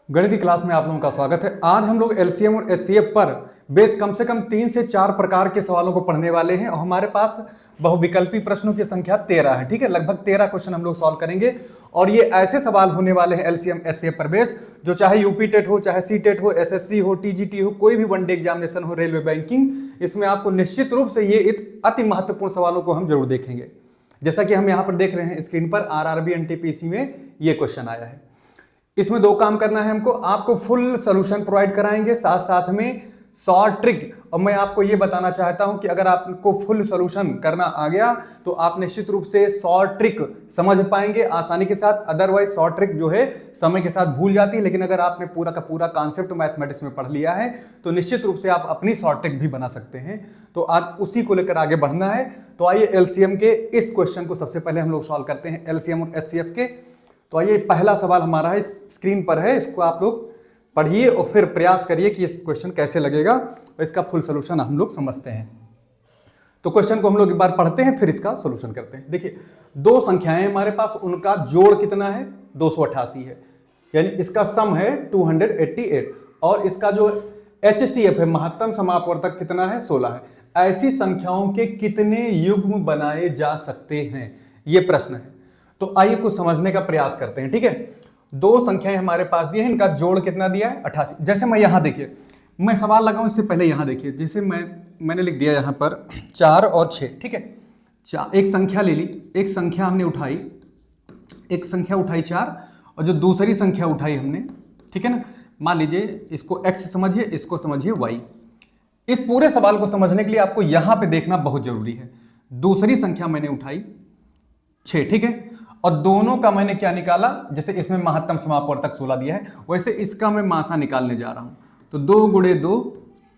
गणित क्लास में आप लोगों का स्वागत है। आज हम लोग एलसीएम और एचसीएफ पर बेस कम से कम 3 से 4 प्रकार के सवालों को पढ़ने वाले हैं और हमारे पास बहुविकल्पी प्रश्नों की संख्या 13 है। ठीक है, लगभग 13 क्वेश्चन हम लोग सॉल्व करेंगे और ये ऐसे सवाल होने वाले हैं एलसीएम एचसीएफ पर बेस, जो चाहे यूपी टेट हो, चाहे सी टेट हो, एसएससी हो, टीजीटी हो, कोई भी वनडे एग्जामिनेशन हो, रेलवे बैंकिंग, इसमें आपको निश्चित रूप से ये अति महत्वपूर्ण सवालों को हम जरूर देखेंगे। जैसा कि हम यहाँ पर देख रहे हैं स्क्रीन पर, आरआरबी एनटीपीसी में ये क्वेश्चन आया है। इसमें 2 काम करना है हमको, आपको फुल सोल्यूशन प्रोवाइड कराएंगे, साथ साथ में शॉर्ट ट्रिक। और मैं आपको ये बताना चाहता हूं कि अगर आपको फुल सोल्यूशन करना आ गया तो आप निश्चित रूप से शॉर्ट ट्रिक समझ पाएंगे आसानी के साथ। अदरवाइज शॉर्ट ट्रिक जो है समय के साथ भूल जाती है, लेकिन अगर आपने पूरा का पूरा कॉन्सेप्ट मैथमेटिक्स में पढ़ लिया है तो निश्चित रूप से आप अपनी शॉर्ट ट्रिक भी बना सकते हैं। तो आज उसी को लेकर आगे बढ़ना है। तो आइए एलसीएम के इस क्वेश्चन को सबसे पहले हम लोग सॉल्व करते हैं, एलसीएम और एचसीएफ के। तो आइए पहला सवाल हमारा है, स्क्रीन पर है, इसको आप लोग पढ़िए और फिर प्रयास करिए कि इस क्वेश्चन कैसे लगेगा और इसका फुल सॉल्यूशन हम लोग समझते हैं। तो क्वेश्चन को हम लोग एक बार पढ़ते हैं फिर इसका सॉल्यूशन करते हैं। देखिए, 2 संख्याएं हमारे पास, उनका जोड़ कितना है? 288 है, यानी इसका सम है 288 और इसका जो एचसीएफ है, महत्तम समापवर्तक, कितना है? 16 है। ऐसी संख्याओं के कितने युग्म बनाए जा सकते हैं, ये प्रश्न है। तो आइए कुछ समझने का प्रयास करते हैं। ठीक है, 2 संख्याएं हमारे पास दी है, इनका जोड़ कितना दिया है? 88। जैसे मैं यहां देखिए, मैं सवाल लगाऊं इससे पहले यहां देखिए, जैसे मैंने लिख दिया यहां पर 4 और 6। ठीक है, एक संख्या ले ली, एक संख्या हमने उठाई, एक संख्या उठाई 4 और जो दूसरी संख्या उठाई हमने, ठीक है ना, मान लीजिए इसको x समझिए, इसको समझिए y। इस पूरे सवाल को समझने के लिए आपको यहां पे देखना बहुत जरूरी है। दूसरी संख्या मैंने उठाई 6, ठीक है, और दोनों का मैंने क्या निकाला? जैसे इसमें महत्तम समापवर्तक 16 दिया है, वैसे इसका मैं मासा निकालने जा रहा हूं। तो 2 गुणे 2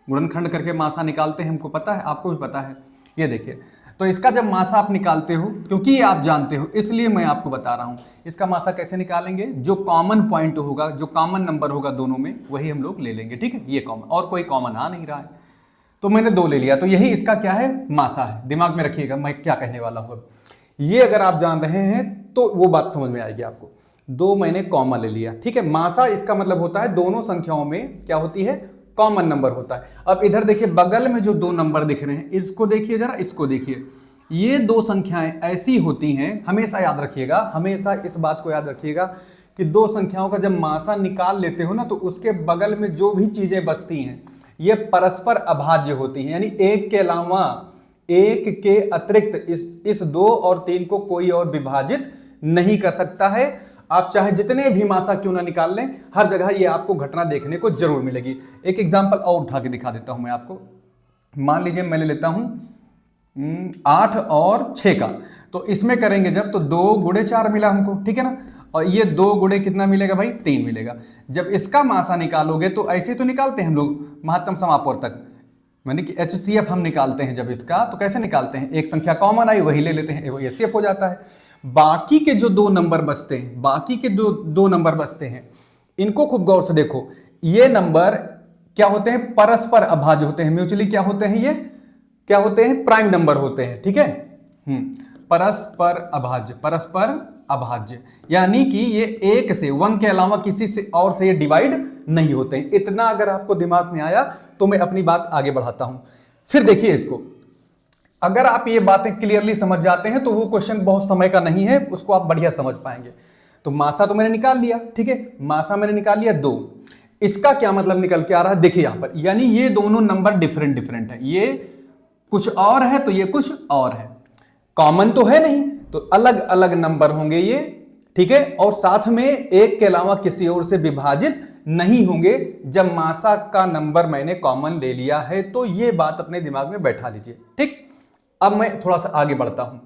गुणनखंड करके मासा निकालते हैं, हमको पता है, आपको भी पता है। ये देखिए, तो इसका जब मासा आप निकालते हो, क्योंकि ये आप जानते हो इसलिए मैं आपको बता रहा हूं, इसका मासा कैसे निकालेंगे? जो कॉमन पॉइंट होगा, जो कॉमन नंबर होगा दोनों में, वही हम लोग ले लेंगे। ठीक है, ये कॉमन, और कोई कॉमन आ नहीं रहा है, तो मैंने 2 ले लिया, तो यही इसका क्या है? मासा है। दिमाग में रखिएगा मैं क्या कहने वाला हूं। अब ये अगर आप जान रहे हैं तो वो बात समझ में आएगी आपको। 2 मैंने कॉमन ले लिया, ठीक है। मासा इसका मतलब होता है दोनों संख्याओं में क्या होती है? कॉमन नंबर होता है। अब इधर देखिए, बगल में जो 2 नंबर दिख रहे हैं, इसको देखिए जरा, इसको देखिए। ये 2 संख्याएं ऐसी होती हैं, हमेशा याद रखिएगा, हमेशा इस बात को याद रखिएगा कि 2 संख्याओं का जब मासा निकाल लेते हो ना, तो उसके बगल में जो भी चीजें बचती हैं ये परस्पर अभाज्य होती हैं, यानी एक के अलावा, एक के अतिरिक्त इस 2 और 3 को कोई और विभाजित नहीं कर सकता है। आप चाहे जितने भी मासा क्यों ना निकाल लें, हर जगह ये आपको घटना देखने को जरूर मिलेगी। एक एग्जांपल और उठा के दिखा देता हूं मैं आपको। मान लीजिए मैं ले लेता हूं 8 और 6 का, तो इसमें करेंगे जब, तो 2 गुणे 4 मिला हमको, ठीक है ना, और ये 2 गुणे कितना मिलेगा भाई? 3 मिलेगा। जब इसका मासा निकालोगे तो ऐसे तो निकालते हैं हम लोग महत्तम समापवर्तक, मैंने कि एचसीएफ हम निकालते हैं। जब इसका तो कैसे निकालते हैं? एक संख्या कॉमन आई, वही ले लेते हैं, वही एचसीएफ हो जाता है। बाकी के जो 2 नंबर बचते हैं, बाकी के जो 2 नंबर बचते हैं, इनको खूब गौर से देखो। ये नंबर क्या होते हैं? परस्पर अभाज्य होते हैं, म्यूचुअली क्या होते हैं? ये क्या होते हैं? प्राइम नंबर होते हैं, ठीक है। परस्पर अभाज्य, परस्पर अभाज्य, यानी कि ये 1 से, 1 के अलावा किसी से और से ये डिवाइड नहीं होते हैं। इतना अगर आपको दिमाग में आया तो मैं अपनी बात आगे बढ़ाता हूं। फिर देखिए इसको, अगर आप ये बातें क्लियरली समझ जाते हैं तो वो क्वेश्चन बहुत समय का नहीं है, उसको आप बढ़िया समझ पाएंगे। तो मासा तो मैंने निकाल लिया, ठीक है, मासा मैंने निकाल लिया 2। इसका क्या मतलब निकल के आ रहा है? देखिए यहां पर, यानी ये दोनों नंबर डिफरेंट है, ये कुछ और है तो ये कुछ और है, कॉमन तो है नहीं, तो अलग अलग नंबर होंगे ये, ठीक है, और साथ में एक के अलावा किसी और से विभाजित नहीं होंगे। जब मासा का नंबर मैंने कॉमन ले लिया है, तो ये बात अपने दिमाग में बैठा लीजिए, ठीक। अब मैं थोड़ा सा आगे बढ़ता हूं।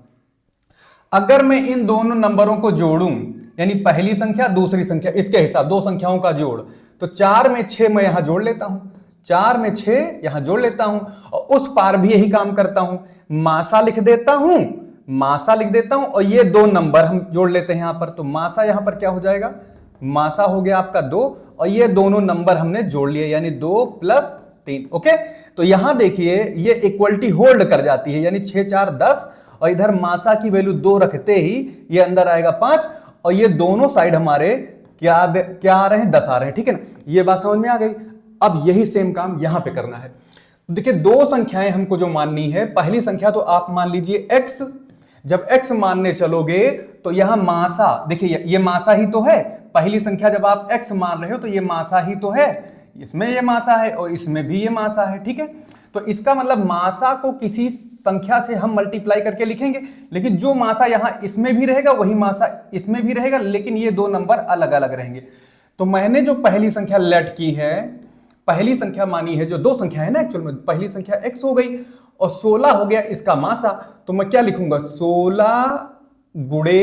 अगर मैं इन दोनों नंबरों को जोड़ूं, यानी पहली संख्या दूसरी संख्या, इसके हिसाब 2 संख्याओं का जोड़, तो 4 में 6 मैं यहां जोड़ लेता हूं, 4 में 6 यहां जोड़ लेता हूं, और उस पार भी यही काम करता हूं, मासा लिख देता हूं, मासा लिख देता हूं, और ये 2 नंबर हम जोड़ लेते हैं यहां पर। तो मासा यहां पर क्या हो जाएगा? मासा हो गया आपका 2, और ये दोनों नंबर हमने जोड़ लिए, यानी 2 + 3। ओके, तो यहां देखिए ये इक्वलिटी होल्ड कर जाती है, यानी 6 4 10, और इधर मासा की वैल्यू 2 रखते ही ये अंदर आएगा 5, और ये दोनों साइड हमारे क्या आ रहे हैं, 10 आ रहे हैं, ठीक है ना। ये बात समझ में आ गई। अब यही सेम काम यहां पे करना है। देखिए दो संख्याएं हमको जो माननी है, पहली संख्या तो आप मान लीजिए x। जब x मानने चलोगे तो यहां मासा, देखिए ये मासा ही तो है। पहली संख्या जब आप x मान रहे हो तो ये मासा ही तो है, इसमें ये मासा है और इसमें भी ये मासा है, ठीक है। तो इसका मतलब मासा को किसी संख्या से हम मल्टीप्लाई करके लिखेंगे, लेकिन जो मासा यहां इसमें भी रहेगा वही मासा इसमें भी रहेगा, लेकिन ये दो नंबर अलग अलग रहेंगे। तो मैंने जो पहली संख्या लेट की है, पहली संख्या मानी है, जो दो संख्या है ना एक्चुअल में, पहली संख्या x हो गई और 16 हो गया इसका मासा। तो मैं क्या लिखूंगा, 16 गुणे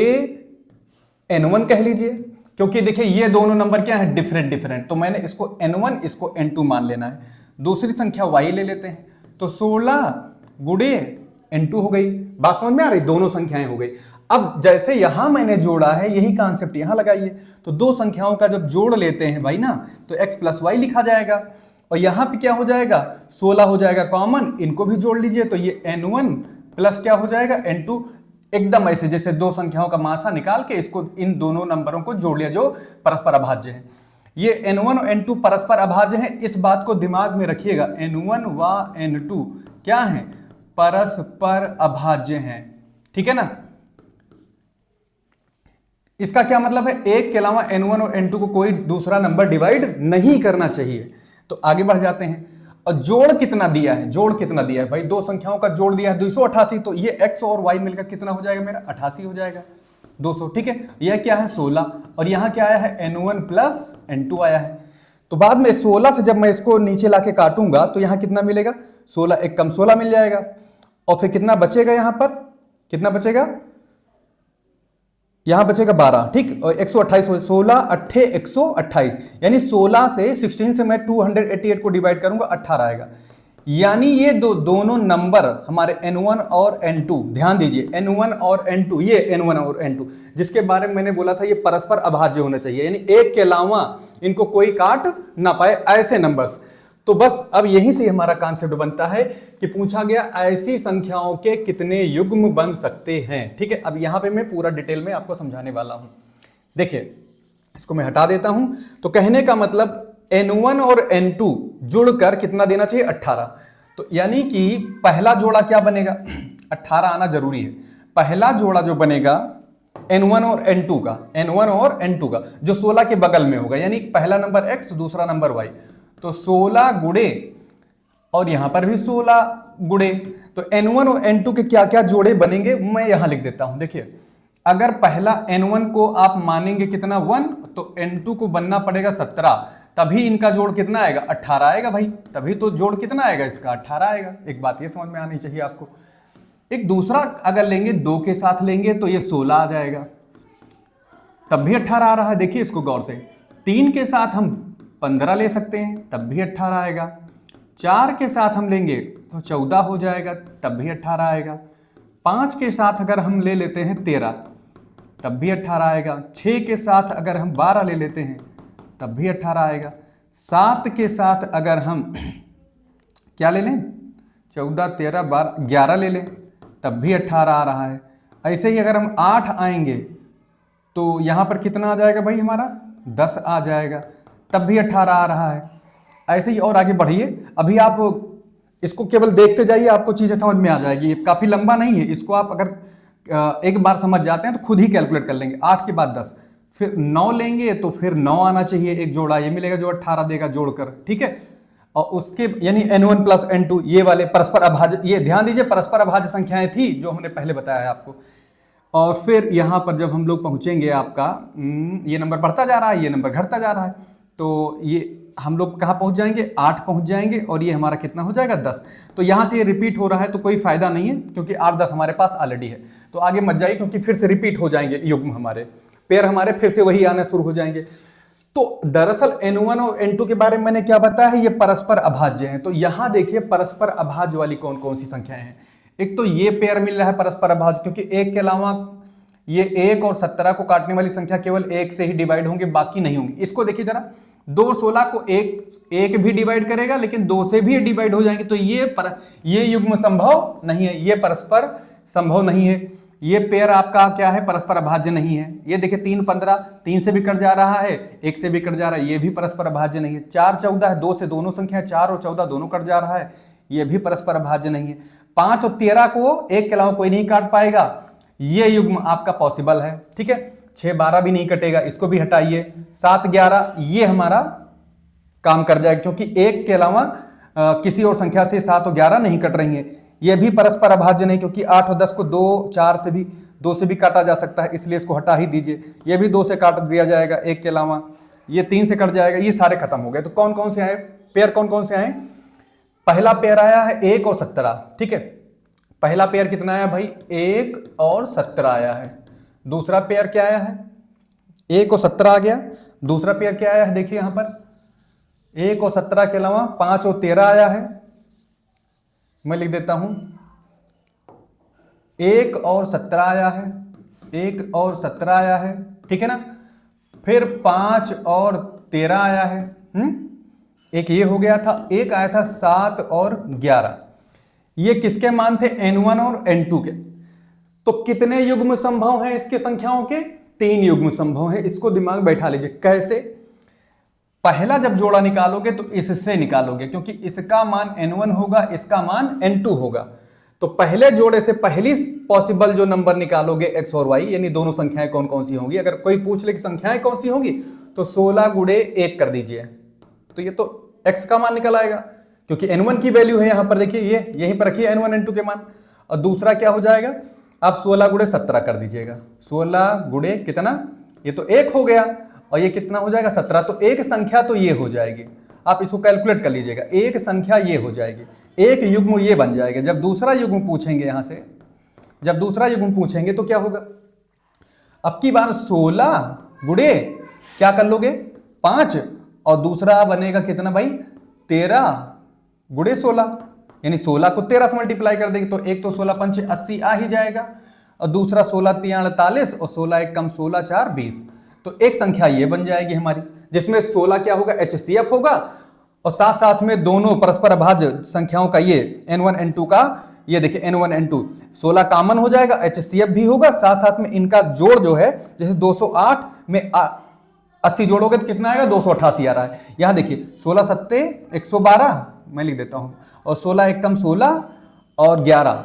n1 कह लीजिए, क्योंकि देखिए ये दोनों नंबर क्या है, डिफरेंट डिफरेंट। तो मैंने इसको n1 इसको n2 मान लेना है। दूसरी संख्या y ले लेते हैं, तो 16 गुणे n2 हो गई। बात समझ में आ रही, दोनों संख्याएं हो गई। अब जैसे यहां मैंने जोड़ा है यही कॉन्सेप्ट यहां लगाइए। तो दो संख्याओं का जब जोड़ लेते हैं भाई ना, तो x प्लस वाई लिखा जाएगा और यहां पे क्या हो जाएगा, 16 हो जाएगा कॉमन, इनको भी जोड़ लीजिए तो ये n1 प्लस क्या हो जाएगा n2। एकदम ऐसे जैसे दो संख्याओं का मासा निकाल के इसको इन दोनों नंबरों को जोड़ लिया जो परस्पर अभाज्य है। ये n1 और n2 परस्पर अभाज्य है, इस बात को दिमाग में रखिएगा। n1 व n2 क्या है, परस्पर अभाज्य हैं, ठीक है ना। इसका क्या मतलब है, एक के अलावा n1 और n2 को कोई दूसरा नंबर डिवाइड नहीं करना चाहिए। तो आगे बढ़ जाते हैं। और जोड़ कितना दिया है, जोड़ कितना दिया है भाई, दो संख्याओं का जोड़ दिया है 288। तो ये x और y मिलकर कितना हो जाएगा मेरा, 88 हो जाएगा, 200, ठीक है। यह क्या है 16 और यहां क्या आया है n1 प्लस n2 आया है। तो बाद में 16 से जब मैं इसको नीचे लाके काटूंगा तो यहां कितना मिलेगा, 16 एक कम 16 मिल जाएगा। और फिर कितना बचेगा, यहां पर कितना बचेगा, यहां बचेगा 12, ठीक। और 128, 16 अट्ठे 128, यानी 16 से 16 से मैं 288 को डिवाइड करूंगा 18 आएगा। यानी ये दोनों नंबर हमारे n1 और n2, ध्यान दीजिए n1 और n2, ये n1 और n2 जिसके बारे में मैंने बोला था ये परस्पर अभाज्य होना चाहिए, यानी एक के अलावा इनको कोई काट ना पाए, ऐसे नंबर्स। तो बस अब यहीं से हमारा कॉन्सेप्ट बनता है कि पूछा गया ऐसी संख्याओं के कितने युग्म बन सकते हैं, ठीक है। अब यहां पे मैं पूरा डिटेल में आपको समझाने वाला हूं। देखिए इसको मैं हटा देता हूं। तो कहने का मतलब n1 और n2 जुड़कर कितना देना चाहिए, 18। तो यानी कि पहला जोड़ा क्या बनेगा, 18 आना जरूरी है। पहला जोड़ा जो बनेगा n1 और n2 का, n1 और n2 का, जो 16 के बगल में होगा, यानी पहला नंबर x दूसरा नंबर y। तो 16 गुणे और यहां पर भी 16 गुणे। तो n1 और n2 के क्या क्या जोड़े बनेंगे मैं यहां लिख देता हूं। देखिए अगर पहला n1 को आप मानेंगे कितना 1, तो n2 को बनना पड़ेगा 17, तभी इनका जोड़ कितना आएगा, 18 आएगा भाई। तभी तो जोड़ कितना आएगा इसका, 18 आएगा। एक बात ये समझ में आनी चाहिए आपको। एक दूसरा अगर लेंगे 2 के साथ लेंगे तो ये 16 आ जाएगा, तब भी 18 आ रहा है। देखिए इसको गौर से। 3 के साथ हम 15 ले सकते हैं, तब भी 18 आएगा। 4 के साथ हम लेंगे तो 14 हो जाएगा, तब भी 18 आएगा। 5 के साथ अगर हम ले लेते हैं 13, तब भी 18 आएगा। 6 के साथ अगर हम 12 ले लेते हैं तब भी 18 आएगा। 7 के साथ अगर हम क्या ले लें, 14, 13, 12, 11 ले लें, तब भी 18 आ रहा है। ऐसे ही अगर हम 8 आएंगे तो यहाँ पर कितना आ जाएगा भाई हमारा, 10 आ जाएगा, तब भी 18 आ रहा है। ऐसे ही और आगे बढ़िए। अभी आप इसको केवल देखते जाइए, आपको चीज़ें समझ में आ जाएगी। ये काफ़ी लंबा नहीं है, इसको आप अगर एक बार समझ जाते हैं तो खुद ही कैलकुलेट कर लेंगे। 8 के बाद 10, फिर 9 लेंगे तो फिर 9 आना चाहिए, एक जोड़ा ये मिलेगा जो 18 देगा जोड़कर, ठीक है। और उसके यानी n1 प्लस n2 ये वाले परस्पर अभाज्य, ये ध्यान दीजिए परस्पर अभाज्य संख्याएं थी जो हमने पहले बताया है आपको। और फिर यहाँ पर जब हम लोग पहुँचेंगे आपका ये नंबर बढ़ता जा रहा है, ये नंबर घटता जा रहा है, तो ये हम लोग कहाँ पहुँच जाएंगे, 8 पहुँच जाएंगे और ये हमारा कितना हो जाएगा, 10। तो यहाँ से ये रिपीट हो रहा है तो कोई फायदा नहीं है, क्योंकि 8, 10 हमारे पास ऑलरेडी है। तो आगे मत जाइए, क्योंकि फिर से रिपीट हो जाएंगे युग्म, हमारे पेयर हमारे फिर से वही आना शुरू हो जाएंगे। तो दरअसल n1 और n2 के बारे में मैंने क्या बताया है, ये परस्पर अभाज्य हैं। तो यहां देखिए परस्पर अभाज्य वाली कौन कौन सी संख्याएं हैं। एक तो ये पेयर मिल रहा है परस्पर अभाज्य, क्योंकि एक के अलावा ये 1 और 17 को काटने वाली संख्या केवल 1 से ही डिवाइड होंगे, बाकी नहीं होंगी। इसको देखिए जरा, 2 और 16 को एक भी डिवाइड करेगा, लेकिन 2 से भी डिवाइड हो जाएंगे। तो ये युग्म संभव नहीं है, ये परस्पर संभव नहीं है। ये पेयर आपका क्या है, परस्पर अभाज्य नहीं है। ये देखिए 3 15, 3 से भी कट जा रहा है, 1 से भी कट जा रहा है, ये भी परस्पर अभाज्य नहीं है। 4 14 है, 2 से दोनों संख्या 4 और 14 दोनों कट जा रहा है, ये भी परस्पर अभाज्य नहीं है। 5 और 13 को एक के अलावा कोई नहीं काट पाएगा, ये युग्म आपका पॉसिबल है, ठीक है। 6 12 भी नहीं कटेगा, इसको भी हटाइए। 7 11 ये हमारा काम कर जाएगा, क्योंकि एक के अलावा किसी और संख्या से 7 और 11 नहीं कट रही है। ये भी परस्पर अभाज्य नहीं, क्योंकि 8 और 10 को 2 से भी काटा जा सकता है, इसलिए इसको हटा ही दीजिए। ये भी 2 से काट दिया जाएगा एक के अलावा, ये 3 से कट जाएगा। ये सारे खत्म हो गए। तो कौन कौन से आए पेयर, कौन कौन से आए? पहला पेयर आया है 1 और 17, ठीक है। पहला पेयर कितना आया भाई? 1 और 17 आया है। दूसरा पेयर क्या आया है? 1 और 17 आ गया। दूसरा पेयर क्या आया है? देखिए यहां पर 1 और 17 के अलावा 5 और 13 आया है। मैं लिख देता हूं 1 और 17 आया है, 1 और 17 आया है, ठीक है ना। फिर 5 और 13 आया है, एक ये हो गया था। एक आया था 7 और 11। ये किसके मान थे? n1 और n2 के। तो कितने युग्म संभव हैं इसके संख्याओं के? 3 युग्म संभव हैं। इसको दिमाग में बैठा लीजिए। कैसे? पहला जब जोड़ा निकालोगे तो इससे निकालोगे, क्योंकि इसका मान n1 होगा, इसका मान n2 होगा। तो पहले जोड़े से पहली पॉसिबल जो नंबर निकालोगे x और y, यानी दोनों संख्याएं कौन कौन सी होंगी। अगर कोई पूछ ले कि संख्याएं कौन सी होंगी, तो 16 गुणे 1 कर दीजिए, तो ये तो x का मान निकल आएगा, क्योंकि n1 की वैल्यू है यहां पर। देखिए ये यहीं पर रखिए n1 n2 के मान। और दूसरा क्या हो जाएगा? आप 16 गुणे 17 कर दीजिएगा। 16 गुणे कितना? ये तो 1 हो गया, और ये कितना हो जाएगा? 17। तो एक संख्या तो ये हो जाएगी। आप इसको कैलकुलेट कर लीजिएगा। एक संख्या ये हो जाएगी, एक युग्म ये बन जाएगा। जब दूसरा युग्म पूछेंगे यहां से, जब दूसरा युग्म पूछेंगे तो क्या होगा? अब की बार 16 गुणे क्या कर लोगे? 5, और दूसरा बनेगा कितना भाई? 13 गुणे 16, यानी 16 को 13 से मल्टीप्लाई कर देंगे तो एक तो 16 पंचे 80 आ ही जाएगा, और दूसरा 16 3 48, और 16 1 कम 16 4 20। तो एक संख्या ये बन जाएगी हमारी, जिसमें 16 क्या होगा? HCF होगा, और साथ साथ में दोनों परस्पर अभाज्य संख्याओं का ये n1 n2 का, ये देखिए n1 n2 16 कॉमन हो जाएगा, HCF भी होगा, साथ साथ में इनका जोड़ जो है, जैसे 208 में 80 जोड़ोगे तो कितना आएगा? 288 आ रहा है। यहां देखिए 16 सत्ते 112, मैं लिख देता हूं, और 16 1 कम 16 और 11,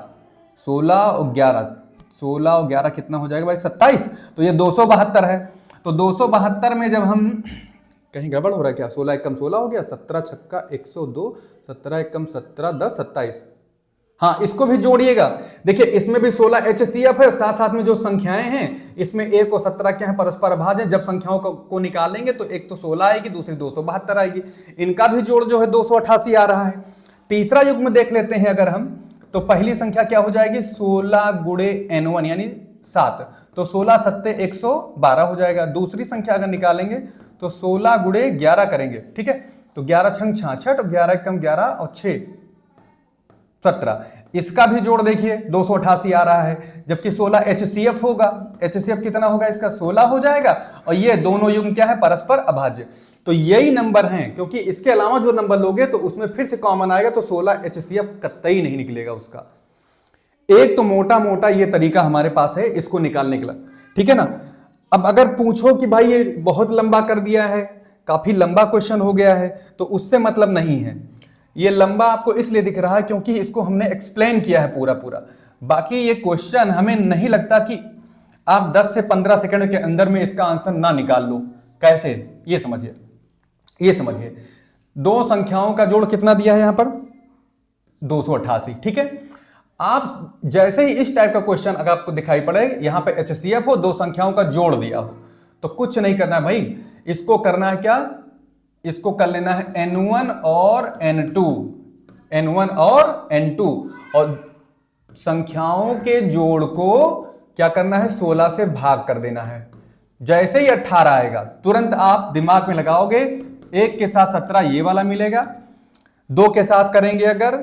16 और 11, 16 और 11 कितना हो जाएगा भाई? 27। तो ये 272 है। तो 272 में जब हम, कहीं गड़बड़ हो रहा है क्या? 16 1 कम 16 हो गया, 17 छक्का 102, 17 1 कम 17 10 27। हाँ, इसको भी जोड़िएगा। देखिए इसमें भी 16 HCF है, साथ साथ में जो संख्याएं हैं इसमें 1 और 17 क्या है? परस्पर अभाज्य है। जब संख्याओं को निकालेंगे तो एक तो 16 आएगी, दूसरी 272 आएगी। इनका भी जोड़ जो है 288 आ रहा है। तीसरा युग्म देख लेते हैं अगर हम, तो पहली संख्या क्या हो जाएगी? 16 गुणे n1 यानी 7, तो 16 सत्ते 112 हो जाएगा। दूसरी संख्या अगर निकालेंगे तो 16 गुणे 11 करेंगे, ठीक है। तो 11 छंग 66, और 11 कम 11 और 6 17। इसका भी जोड़ देखिए 288 आ रहा है, जबकि 16 HCF होगा। HCF कितना होगा इसका? 16 हो जाएगा, और ये दोनों युग्म क्या है? परस्पर अभाज्य। तो यही नंबर हैं, क्योंकि इसके अलावा जो नंबर लोगे तो उसमें फिर से कॉमन आएगा, तो 16 HCF कतई नहीं निकलेगा उसका। एक तो मोटा मोटा ये तरीका हमारे पास है इसको निकालने के लिए, ठीक है ना। अब अगर पूछो कि भाई ये बहुत लंबा कर दिया है, काफी लंबा क्वेश्चन हो गया है, तो उससे मतलब नहीं है। ये लंबा आपको इसलिए दिख रहा है क्योंकि इसको हमने एक्सप्लेन किया है पूरा पूरा। बाकी ये क्वेश्चन हमें नहीं लगता कि आप 10 से 15 सेकंड के अंदर में इसका आंसर ना निकाल लो। कैसे? ये समझिए, ये समझिए। दो संख्याओं का जोड़ कितना दिया है यहां पर? 288, ठीक है। आप जैसे ही इस टाइप का क्वेश्चन अगर आपको दिखाई पड़े, यहां पे HCF हो, दो संख्याओं का जोड़ दिया हो, तो कुछ नहीं करना है भाई। इसको करना है क्या? इसको कर लेना है n1 और n2, n1 और n2, और संख्याओं के जोड़ को क्या करना है? 16 से भाग कर देना है। जैसे ही 18 आएगा तुरंत आप दिमाग में लगाओगे, 1 के साथ 17 ये वाला मिलेगा, 2 के साथ करेंगे अगर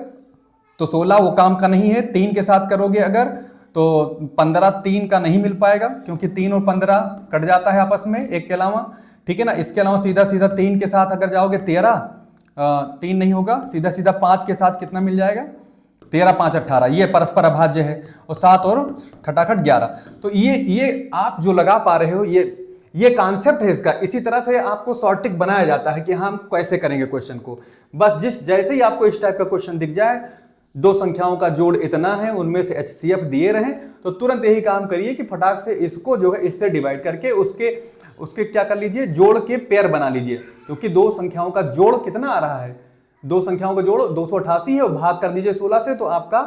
तो 16 वो काम का नहीं है, 3 के साथ करोगे अगर तो 15 3 का नहीं मिल पाएगा, क्योंकि 3 और 15 कट जाता है आपस में एक के अलावा, ठीक है ना। इसके अलावा सीधा सीधा 3 के साथ अगर जाओगे 13, 3 नहीं होगा, सीधा सीधा 5 के साथ कितना मिल जाएगा? 13 5 18, ये परस्पर अभाज्य है, और 7 और खटाखट 11। तो ये आप जो लगा पा रहे हो, ये कॉन्सेप्ट है इसका। इसी तरह से आपको शॉर्ट ट्रिक बनाया जाता है कि हम कैसे करेंगे क्वेश्चन को। बस जैसे ही आपको इस टाइप का क्वेश्चन दिख जाए, दो संख्याओं का जोड़ इतना है, उनमें से HCF दिए रहे, तो तुरंत यही काम करिए कि फटाक से इसको जो है इससे डिवाइड करके उसके क्या कर लीजिए, जोड़ के पेयर बना लीजिए। क्योंकि दो संख्याओं का जोड़ कितना आ रहा है, दो संख्याओं का जोड़ 288 है, और भाग कर दीजिए 16 से, तो आपका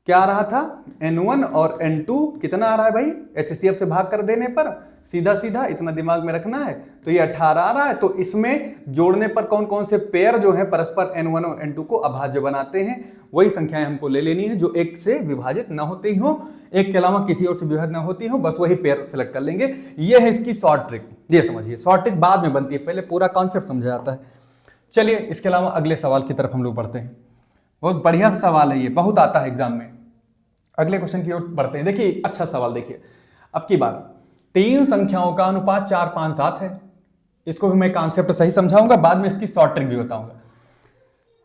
क्या आ रहा था, N1 और N2 कितना आ रहा है भाई, HCF से भाग कर देने पर सीधा सीधा इतना दिमाग में रखना है, तो ये 18 आ रहा है। तो इसमें जोड़ने पर कौन कौन से पेयर जो है परस्पर N1 और N2 को अभाज्य बनाते हैं, वही संख्याएं हमको ले लेनी है जो एक से विभाजित ना होती हो, एक के अलावा किसी और से विभाजित ना होती हो, बस वही पेयर सेलेक्ट कर लेंगे। ये है इसकी शॉर्ट ट्रिक। ये समझिए, शॉर्ट ट्रिक बाद में बनती है, पहले पूरा कॉन्सेप्ट समझा जाता है। चलिए इसके अलावा अगले सवाल की तरफ हम लोग बढ़ते हैं। बहुत बढ़िया सवाल है, ये बहुत आता है एग्जाम में। अगले क्वेश्चन की ओर बढ़ते हैं। देखिए अच्छा सवाल, देखिए अब की बार 3 संख्याओं का अनुपात 4 5 7 है। इसको भी मैं कॉन्सेप्ट सही समझाऊंगा, बाद में इसकी शॉर्ट ट्रिक भी बताऊंगा।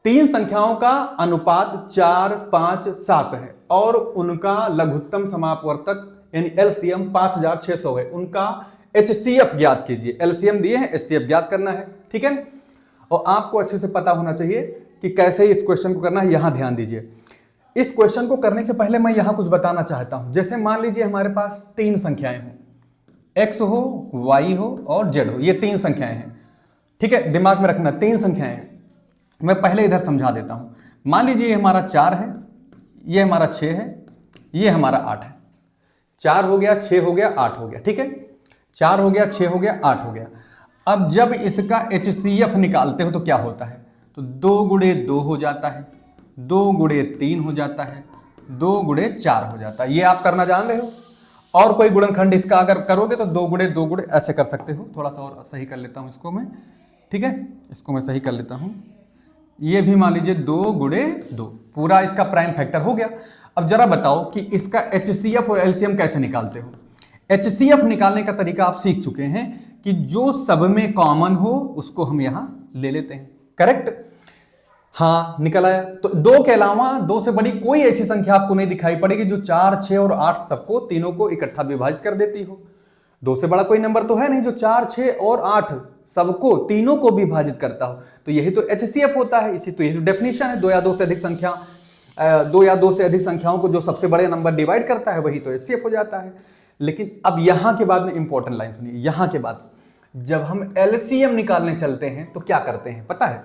3 संख्याओं का अनुपात 4 5 7 है और उनका लघुत्तम समापवर्तक यानी LCM 5600 है। उनका HCF ज्ञात कीजिए। LCM दिए हैं, HCF ज्ञात करना है, ठीक है। और आपको अच्छे से पता होना चाहिए कि कैसे इस क्वेश्चन को करना है। यहां ध्यान दीजिए, इस क्वेश्चन को करने से पहले मैं यहां कुछ बताना चाहता हूं। जैसे मान लीजिए हमारे पास 3 संख्याएं हो, X हो, Y हो और Z हो। ये 3 संख्याएं हैं, ठीक है, दिमाग में रखना 3 संख्याएं हैं। मैं पहले इधर समझा देता हूं। मान लीजिए ये हमारा 4 है, ये हमारा 6 है, ये हमारा 8 है। 4 हो गया, 6 हो गया, 8 हो गया, ठीक है। 4 हो गया, 6 हो गया, 8 हो गया। अब जब इसका HCF निकालते हो तो क्या होता है, तो 2 गुणे 2 हो जाता है, 2 गुणे 3 हो जाता है, 2 गुणे 4 हो जाता है। ये आप करना जान रहे हो। और कोई गुणनखंड इसका अगर करोगे तो 2 गुणे 2 गुणे ऐसे कर सकते हो। थोड़ा सा और सही कर लेता हूं इसको मैं, ठीक है, इसको मैं सही कर लेता हूं। ये भी मान लीजिए 2 गुणे 2, पूरा इसका प्राइम फैक्टर हो गया। अब जरा बताओ कि इसका HCF और LCM कैसे निकालते हो। HCF निकालने का तरीका आप सीख चुके हैं कि जो सब में कॉमन हो उसको हम यहां ले लेते हैं, करेक्ट। हाँ, निकल आया। तो 2 के अलावा 2 से बड़ी कोई ऐसी संख्या आपको नहीं दिखाई पड़ेगी जो 4 6 और 8 सबको, तीनों को इकट्ठा विभाजित कर देती हो। 2 से बड़ा कोई नंबर तो है नहीं जो 4 6 और 8 सबको, तीनों को विभाजित करता हो। तो यही तो HCF होता है। इसी तो यही तो डेफिनेशन है। 2 या 2 से अधिक संख्या, 2 या 2 से अधिक संख्याओं को जो सबसे बड़े नंबर डिवाइड करता है वही तो HCF हो जाता है। लेकिन अब यहां के बाद में इंपॉर्टेंट लाइन सुनिए। यहां के बाद जब हम LCM निकालने चलते हैं तो क्या करते हैं पता है।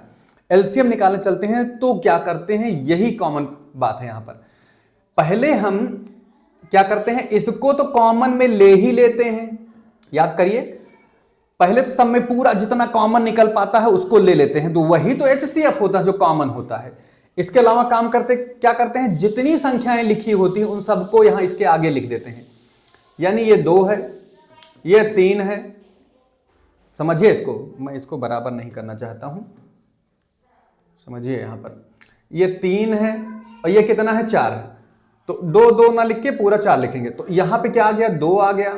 LCM निकालने चलते हैं तो क्या करते हैं, यही कॉमन बात है यहां पर। पहले हम क्या करते हैं, इसको तो कॉमन में ले ही लेते हैं। याद करिए, पहले तो सब में पूरा जितना कॉमन निकल पाता है उसको ले लेते हैं, तो वही तो HCF होता है जो कॉमन होता है। इसके अलावा काम करते क्या करते हैं, जितनी संख्याएं लिखी होती हैं उन सबको यहां इसके आगे लिख देते हैं। यानी ये 2 है, ये 3 है। समझिए इसको, मैं इसको बराबर नहीं करना चाहता हूं, समझिए यहां पर ये 3 है और ये कितना है 4 है। तो 2 2 ना लिख के पूरा 4 लिखेंगे। तो यहां पे क्या आ गया, 2 आ गया,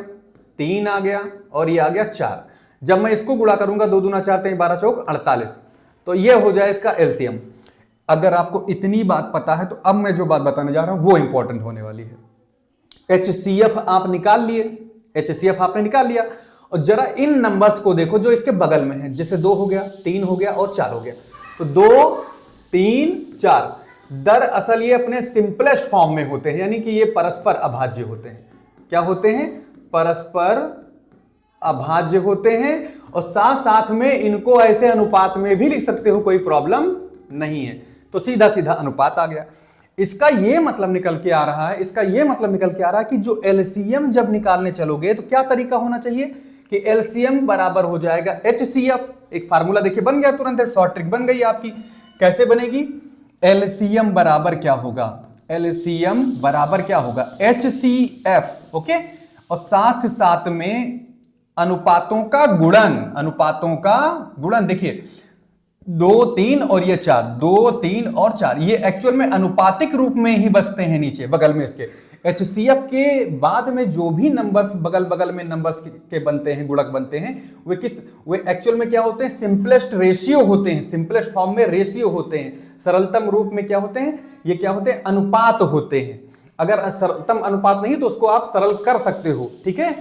3 आ गया और ये आ गया 4। जब मैं इसको गुणा करूंगा 2 दूना 4 3 12 चौक 48, तो ये हो जाए इसका LCM। अगर आपको इतनी बात पता है तो अब मैं जो बात बताने जा रहा हूं वो इंपॉर्टेंट होने वाली है। HCF आप निकाल लिए, HCF आपने निकाल लिया, और जरा इन नंबर्स को देखो जो इसके बगल में है। जैसे 2 हो गया, 3 हो गया और 4 हो गया। तो 2 3 4 दरअसल ये अपने सिंपलेस्ट फॉर्म में होते हैं, यानी कि ये परस्पर अभाज्य होते हैं। क्या होते हैं, परस्पर अभाज्य होते हैं। और साथ साथ में इनको ऐसे अनुपात में भी लिख सकते हो, कोई प्रॉब्लम नहीं है। तो सीधा सीधा अनुपात आ गया। इसका ये मतलब निकल के आ रहा है, इसका ये मतलब निकल के आ रहा है कि जो LCM जब निकालने चलोगे तो क्या तरीका होना चाहिए कि LCM बराबर हो जाएगा HCF। एक फार्मूला देखिए बन गया तुरंत, शॉर्ट ट्रिक बन गई आपकी। कैसे बनेगी, LCM बराबर क्या होगा, LCM बराबर क्या होगा, HCF। ओके, और साथ साथ में अनुपातों का गुणन, अनुपातों का गुणन। देखिए 2 3 और ये 4, 2 3 और 4, ये एक्चुअल में अनुपातिक रूप में ही बसते हैं नीचे बगल में इसके। HCF के बाद में जो भी नंबर्स बगल बगल में नंबर्स के बनते हैं, गुणक बनते हैं, वे एक्चुअल में क्या होते हैं, सिंपलेस्ट रेशियो होते हैं, सिंपलेस्ट फॉर्म में रेशियो होते हैं। सरलतम रूप में क्या होते हैं, ये क्या होते हैं, अनुपात होते हैं। अगर सरलतम अनुपात नहीं तो उसको आप सरल कर सकते हो, ठीक है,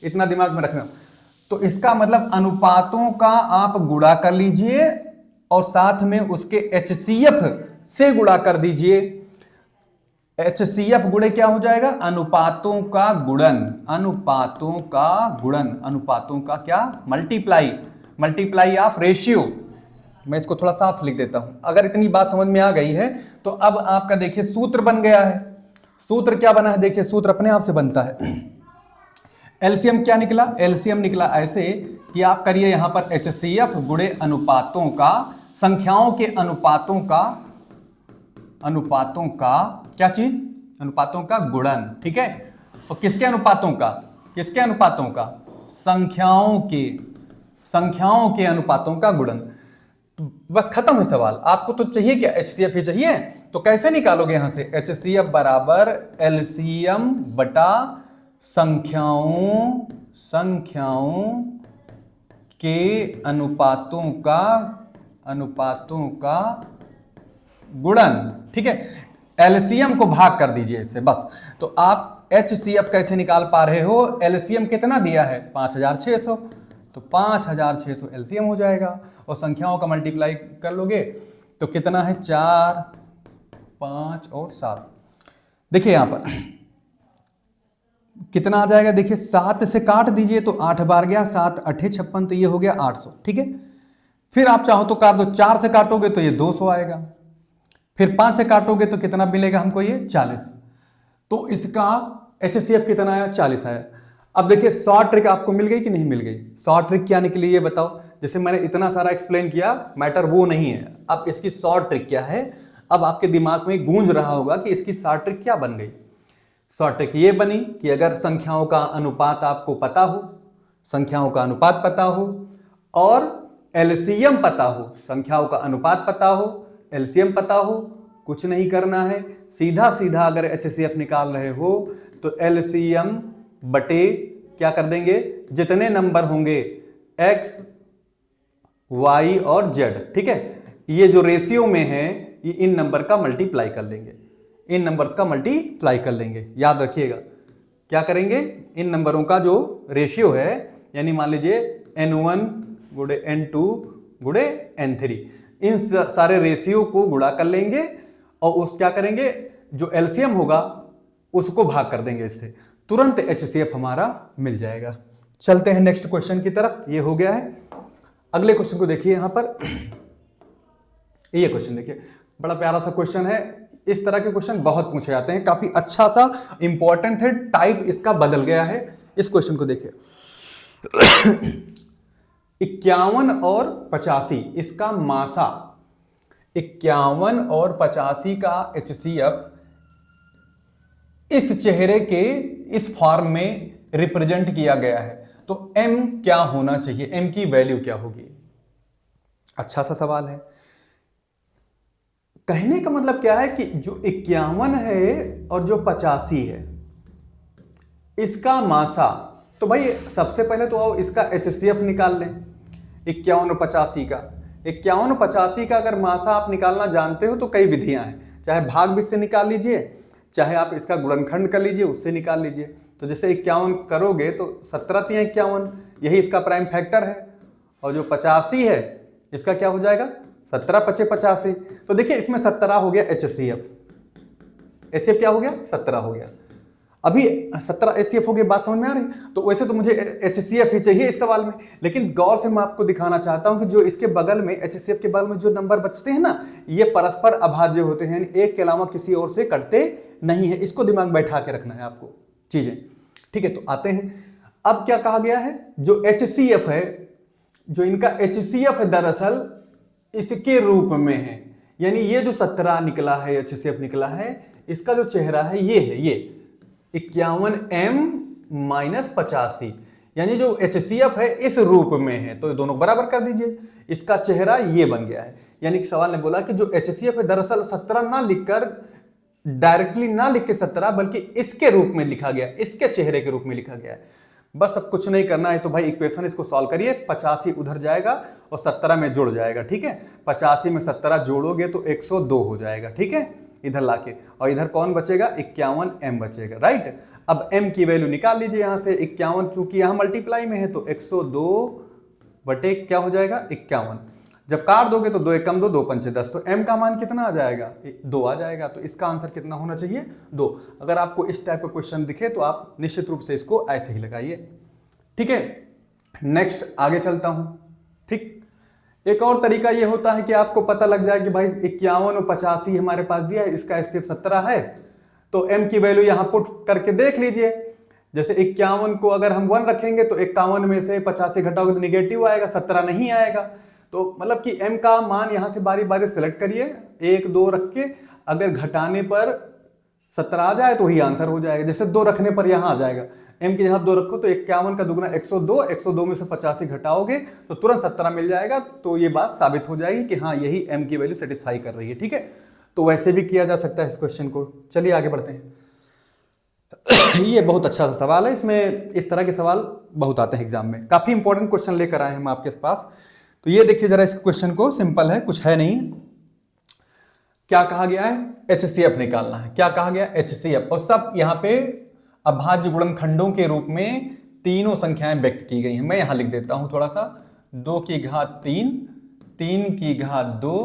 इतना दिमाग में रखना। तो इसका मतलब अनुपातों का आप गुणा कर लीजिए और साथ में उसके HCF से गुणा कर दीजिए। HCF गुणे क्या हो जाएगा, अनुपातों का गुणन, अनुपातों का गुणन, अनुपातों का क्या, मल्टीप्लाई, मल्टीप्लाई ऑफ रेशियो। मैं इसको थोड़ा साफ लिख देता हूं। अगर इतनी बात समझ में आ गई है तो अब आपका देखिए सूत्र बन गया है। सूत्र क्या बना है, देखिए सूत्र अपने आप से बनता है। एलसीएम क्या निकला, एलसीएम निकला ऐसे कि आप करिए यहां पर HCF गुणे अनुपातों का, संख्याओं के अनुपातों का, अनुपातों का क्या चीज, अनुपातों का गुणन, ठीक है। और किसके अनुपातों का, किसके अनुपातों का, संख्याओं के, संख्याओं के अनुपातों का गुणन। तो बस खत्म है सवाल। आपको तो चाहिए क्या, HCF ही चाहिए, तो कैसे निकालोगे यहां से, HCF बराबर एलसीएम बटा संख्याओं, संख्याओं के अनुपातों का, अनुपातों का गुणन, ठीक है। एलसीएम को भाग कर दीजिए इससे बस। तो आप HCF कैसे निकाल पा रहे हो, एलसीएम कितना दिया है 5600, तो 5600 एलसीएम हो जाएगा और संख्याओं का मल्टीप्लाई कर लोगे तो कितना है, 4 5 और 7। देखिए यहां पर कितना आ जाएगा, देखिए 7 से काट दीजिए तो 8 बार गया, 7 8 56, तो ये हो गया 800, ठीक है। फिर आप चाहो तो काट दो, 4 से काटोगे तो ये 200 आएगा, फिर 5 से काटोगे तो कितना मिलेगा हमको, ये 40। तो इसका HCF कितना आया, 40 आया। अब देखिए शॉर्ट ट्रिक आपको मिल गई कि नहीं मिल गई, शॉर्ट ट्रिक क्या निकली ये बताओ। जैसे मैंने इतना सारा एक्सप्लेन किया, मैटर वो नहीं है, अब इसकी शॉर्ट ट्रिक क्या है। अब आपके दिमाग में गूंज रहा होगा कि इसकी शॉर्ट ट्रिक क्या बन गई। शॉर्ट ट्रिक ये बनी कि अगर संख्याओं का अनुपात आपको पता हो, संख्याओं का अनुपात पता हो और एलसीएम पता हो, संख्याओं का अनुपात पता हो, एलसीएम पता हो, कुछ नहीं करना है, सीधा सीधा अगर HCF निकाल रहे हो तो एलसीएम बटे क्या कर देंगे, जितने नंबर होंगे X Y और Z, ठीक है, ये जो रेशियो में है ये इन नंबर का मल्टीप्लाई कर लेंगे, इन नंबर्स का मल्टीप्लाई कर लेंगे। याद रखिएगा क्या करेंगे, इन नंबरों का जो रेशियो है, यानी मान लीजिए N1 गुणे N2 गुणे N3, इन सारे रेशियो को गुणा कर लेंगे और उस क्या करेंगे, जो एलसीएम होगा उसको भाग कर देंगे इससे, तुरंत HCF हमारा मिल जाएगा। चलते हैं नेक्स्ट क्वेश्चन की तरफ, ये हो गया है। अगले क्वेश्चन को देखिए यहां पर, ये क्वेश्चन देखिए, बड़ा प्यारा सा क्वेश्चन है। इस तरह के क्वेश्चन बहुत पूछे जाते हैं, काफी अच्छा सा इंपॉर्टेंट है, टाइप इसका बदल गया है। इस क्वेश्चन को देखिए 51 और 85 इसका मासा, 51 और 85 का HCF इस चेहरे के इस फॉर्म में रिप्रेजेंट किया गया है, तो M क्या होना चाहिए, M की वैल्यू क्या होगी। अच्छा सा सवाल है। कहने का मतलब क्या है कि जो 51 है और जो 85 है इसका मासा, तो भाई सबसे पहले तो आओ इसका HCF निकाल लें 51 और 85 का। 51 और 85 का अगर मासा आप निकालना जानते हो तो कई विधियां हैं, चाहे भाग बीज से निकाल लीजिए, चाहे आप इसका गुणनखंड कर लीजिए, उससे निकाल लीजिए। तो जैसे 51 करोगे तो 17 × 51, यही इसका प्राइम फैक्टर है, और जो 85 है इसका क्या हो जाएगा, 17 × 5 = 85। तो देखिए इसमें 17 हो गया HCF, HCF क्या हो गया, 17 हो गया। अभी 17 HCF हो गया, बात समझ में आ रही। तो वैसे तो मुझे HCF ही चाहिए इस सवाल में, लेकिन गौर से मैं आपको दिखाना चाहता हूं कि जो इसके बगल में HCF के बगल में जो नंबर बचते हैं ना, ये परस्पर अभाज्य होते हैं, एक के अलावा किसी और से कटते नहीं है। इसको दिमाग में बैठा के रखना है आपको चीजें, ठीक है। तो आते हैं, अब क्या कहा गया है, जो HCF है, जो इनका HCF है दरअसल इसके रूप में है, यानी ये जो 17 निकला है, HCF निकला है, इसका जो चेहरा है ये है, ये 51M - 85, यानी जो HCF है इस रूप में है, तो दोनों बराबर कर दीजिए। इसका चेहरा ये बन गया है। यानी कि सवाल ने बोला कि जो HCF है दरअसल 17 ना लिखकर, डायरेक्टली ना लिख के 17, बल्कि इसके रूप में लिखा गया, इसके चेहरे के रूप में लिखा गया है। बस अब कुछ नहीं करना है, तो भाई इक्वेशन इसको सॉल्व करिए। 85 उधर जाएगा और 17 में जुड़ जाएगा, ठीक है। 85 में 17 जोड़ोगे तो 102 हो जाएगा, ठीक है, इधर लाके। और इधर कौन बचेगा, 51m बचेगा, राइट। अब m की वैल्यू निकाल लीजिए यहां से। 51 चूंकि यहां मल्टीप्लाई में है तो 102 बटे क्या हो जाएगा, 51। जब काट दोगे तो 2 एक कम 2, 2 पंचे 10, तो m का मान कितना आ जाएगा, 2 आ जाएगा। तो इसका आंसर कितना होना चाहिए, 2। अगर आपको इस टाइप का क्वेश्चन दिखे तो आप निश्चित रूप से इसको ऐसे ही लगाइए, ठीक है। नेक्स्ट आगे चलता हूं, ठीक। एक और तरीका ये होता है कि आपको पता लग जाए कि भाई 51 और 85 हमारे पास दिया है, इसका HCF 17 है, तो m की वैल्यू यहां पुट करके देख लीजिए। जैसे 51 को अगर हम 1 रखेंगे तो 51 में से 85 घटाओगे तो निगेटिव आएगा, 17 नहीं आएगा। तो मतलब कि m का मान यहां से बारी बारी सेलेक्ट करिए, 1 2 रख के, अगर घटाने पर 17 आ जाए तो ही आंसर हो जाएगा। जैसे 2 रखने पर यहां आ जाएगा, m की जगह 2 रखो तो 51 का दुगना 102, 102 में से 85 घटाओगे तो तुरंत 17 मिल जाएगा। तो ये बात साबित हो जाएगी कि हाँ यही m की वैल्यू सेटिस्फाई कर रही है, ठीक है। तो वैसे भी किया जा सकता है इस क्वेश्चन को। चलिए आगे बढ़ते हैं। ये बहुत अच्छा सा सवाल है, इसमें इस तरह के सवाल बहुत आते हैं एग्जाम में, काफी इंपॉर्टेंट क्वेश्चन लेकर आए हैं हम आपके पास। तो ये देखिए जरा इस क्वेश्चन को, सिंपल है, कुछ है नहीं। क्या कहा गया है, HCF निकालना है। क्या कहा गया, HCF, और सब यहाँ पे अभाज्य गुणनखंडों के रूप में तीनों संख्याएं व्यक्त की गई हैं। मैं यहां लिख देता हूं थोड़ा सा, 2 की घात 3, 3 की घात 2,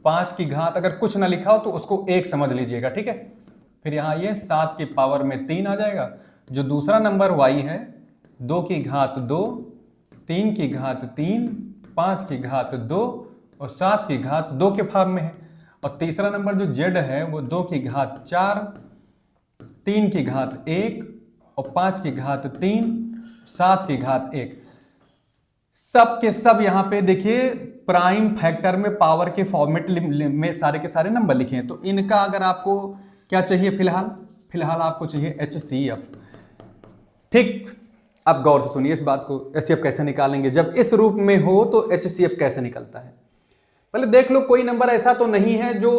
5 की घात, अगर कुछ ना लिखा हो तो उसको 1 समझ लीजिएगा, ठीक है। फिर यहां ये 7 की पावर में 3 आ जाएगा। जो दूसरा नंबर y है, 2 की घात 2, 3 की घात 3, 5 की घात 2 और 7 की घात 2 के फॉर्म में है। और तीसरा नंबर जो z है वो 2 की घात 4, 3 की घात 1 और 5 की घात 3, 7 की घात 1। सब के सब यहां पे देखिए प्राइम फैक्टर में पावर के फॉर्मेट में सारे के सारे नंबर लिखे हैं। तो इनका अगर आपको क्या चाहिए, फिलहाल आपको चाहिए HCF, ठीक। अब गौर से सुनिए इस बात को, HCF कैसे निकालेंगे। जब इस रूप में हो तो HCF कैसे निकलता है, पहले देख लो। कोई नंबर ऐसा तो नहीं है जो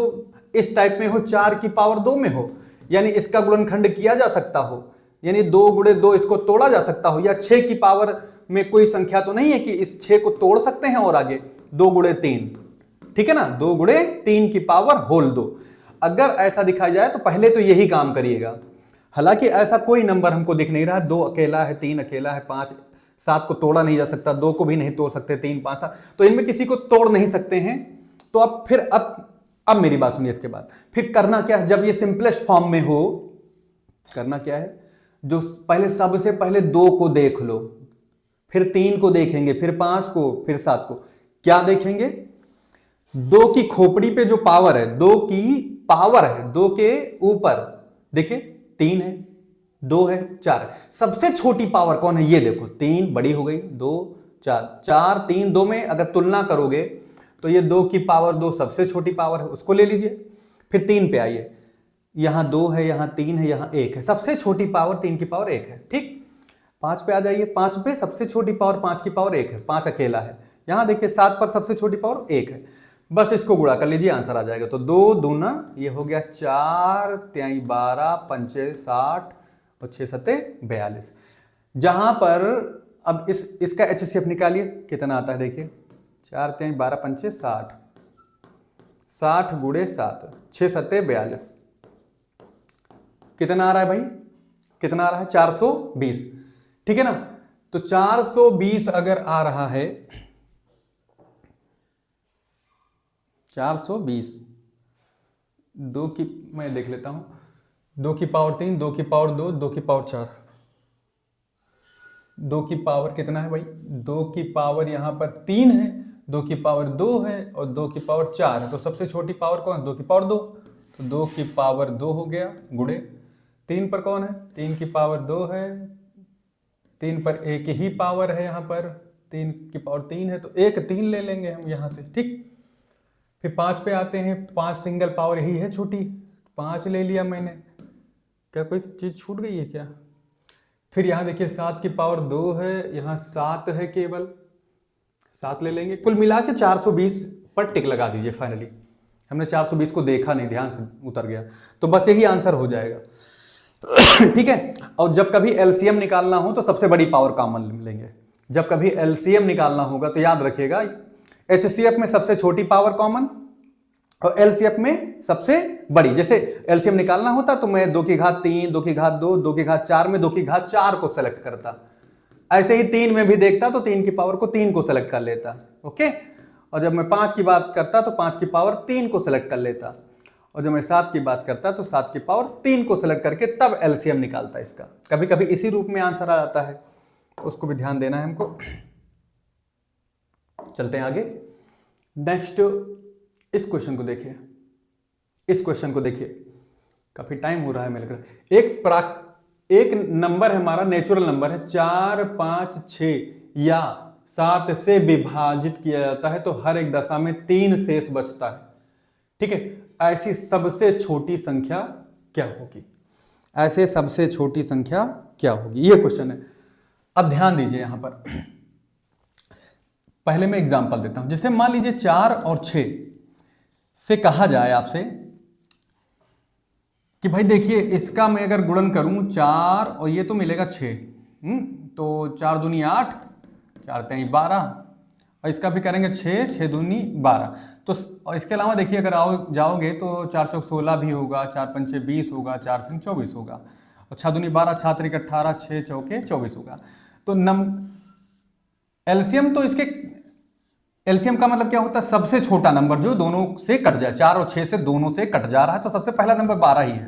इस टाइप में हो, 4 की पावर 2 में हो, यानी इसका गुणनखंड किया जा सकता हो, यानी 2 गुणे 2 इसको तोड़ा जा सकता हो। या 6 की पावर में कोई संख्या तो नहीं है कि इस 6 को तोड़ सकते हैं और आगे 2 गुणे 3, ठीक है ना, 2 गुणे 3 की पावर होल 2। अगर ऐसा दिखाया जाए तो पहले तो यही काम करिएगा। हालांकि ऐसा कोई नंबर हमको दिख नहीं रहा, 2 अकेला है, 3 अकेला है, 5 7 को तोड़ा नहीं जा सकता, 2 को भी नहीं तोड़ सकते, 3 5 7, तो इनमें किसी को तोड़ नहीं सकते हैं। तो अब फिर अब मेरी बात सुनिए, इसके बाद फिर करना क्या है। जब ये सिंपलेस्ट फॉर्म में हो, करना क्या है, जो पहले सबसे पहले 2 को देख लो, फिर 3 को देखेंगे, फिर 5 को, फिर 7 को। क्या देखेंगे, 2 की खोपड़ी पे जो पावर है, 2 की पावर है, 2 के ऊपर देखिए 3 है, 2 है, 4 है। सबसे छोटी पावर कौन है, ये देखो, 3 बड़ी हो गई, 2 4, 4 3 2 में अगर तुलना करोगे तो ये 2 की पावर 2 सबसे छोटी पावर है, उसको ले लीजिए। फिर 3 पे आइए, यहां 2 है, यहां 3 है, यहां 1 है, सबसे छोटी पावर 3 की पावर 1 है, ठीक। 5 पे आ जाइए, 5 पे सबसे छोटी पावर 5 की पावर 1 है, 5 अकेला है। यहां देखिए 7 पर सबसे छोटी पावर 1 है, बस इसको गुणा कर लीजिए, आंसर आ जाएगा। तो 2 दूना ये हो गया 4, 3 12, 5 60 और 6 7 42। जहां पर अब इसका HCF निकालिए, कितना आता है देखिए, 4 3 12 5 60, 60 गुणे 7, 6 7 42, कितना आ रहा है भाई, कितना आ रहा है, 420, ठीक है ना। तो 420 अगर आ रहा है, 420, 2 की, मैं देख लेता हूं, 2 की पावर 3, 2 की पावर 2, 2 की पावर 4, 2 की पावर कितना है भाई, 2 की पावर यहां पर 3 है, 2 की पावर 2 है और 2 की पावर 4 है। तो सबसे छोटी पावर कौन है, 2 की पावर 2, तो 2 की पावर 2 हो गया, गुणे 3 पर कौन है, 3 की पावर 2 है, 3 पर एक ही पावर है, यहाँ पर 3 की पावर 3 है, तो एक 3 ले लेंगे हम यहाँ से, ठीक। फिर 5 पे आते हैं, 5 सिंगल पावर ही है छोटी, 5 ले लिया मैंने। क्या कोई चीज छूट गई है क्या, फिर यहाँ देखिए 7 की पावर 2 है, यहाँ 7 है, केवल 7 ले लेंगे। कुल मिला के 420 पर टिक लगा दीजिए। फाइनली हमने 420 को देखा नहीं, ध्यान से उतर गया, तो बस यही आंसर हो जाएगा। ठीक है। और जब कभी एलसीएम निकालना हो तो सबसे बड़ी पावर कॉमन लेंगे। जब कभी एलसीएम निकालना होगा तो याद रखिएगा, एचसीएफ में सबसे छोटी पावर कॉमन और एलसीएफ में सबसे बड़ी। जैसे एलसीएम निकालना होता तो मैं 2 की घात 3, 2 की घात 2, 2 की घात 4 में 2 की घात 4 को सेलेक्ट करता। ऐसे ही 3 में भी देखता तो 3 की पावर को 3 को सेलेक्ट कर लेता। ओके। और जब मैं 5 की बात करता तो 5 की पावर 3 को सेलेक्ट कर लेता। और जब मैं 7 की बात करता तो 7 की पावर 3 को सेलेक्ट करके तब एलसीएम निकालता। इसका कभी कभी इसी रूप में आंसर आ जाता है, उसको भी ध्यान देना है हमको। चलते हैं आगे। नेक्स्ट इस क्वेश्चन को देखिए। इस क्वेश्चन को देखिए, काफी टाइम हो रहा है मेरे को। एक नंबर है हमारा, नेचुरल नंबर है, 4, 5, 6 या 7 से विभाजित किया जाता है तो हर एक दशा में 3 शेष बचता है। ठीक है। ऐसी सबसे छोटी संख्या क्या होगी? ऐसे सबसे छोटी संख्या क्या होगी, ये क्वेश्चन है। अब ध्यान दीजिए यहां पर। पहले मैं एग्जांपल देता हूं। जैसे मान लीजिए 4 और 6 से कहा जाए आपसे कि भाई देखिए इसका मैं अगर गुणन करूं 4 और ये तो मिलेगा 6, तो 4 दूनी 8, 4 तेई 12, और इसका भी करेंगे 6, 6 दूनी 12। तो और इसके अलावा देखिए अगर जाओगे तो 4 चौक 16 भी होगा, 4 पंचे 20 होगा, 4 छंग 24 होगा, और 6 दूनी 12, 6 त्रिक 18, 6 चौके 24 होगा। तो एलसीएम, तो इसके एलसीएम का मतलब क्या होता है? सबसे छोटा नंबर जो दोनों से कट जाए। 4 और 6 से दोनों से कट जा रहा है, तो सबसे पहला नंबर 12 ही है।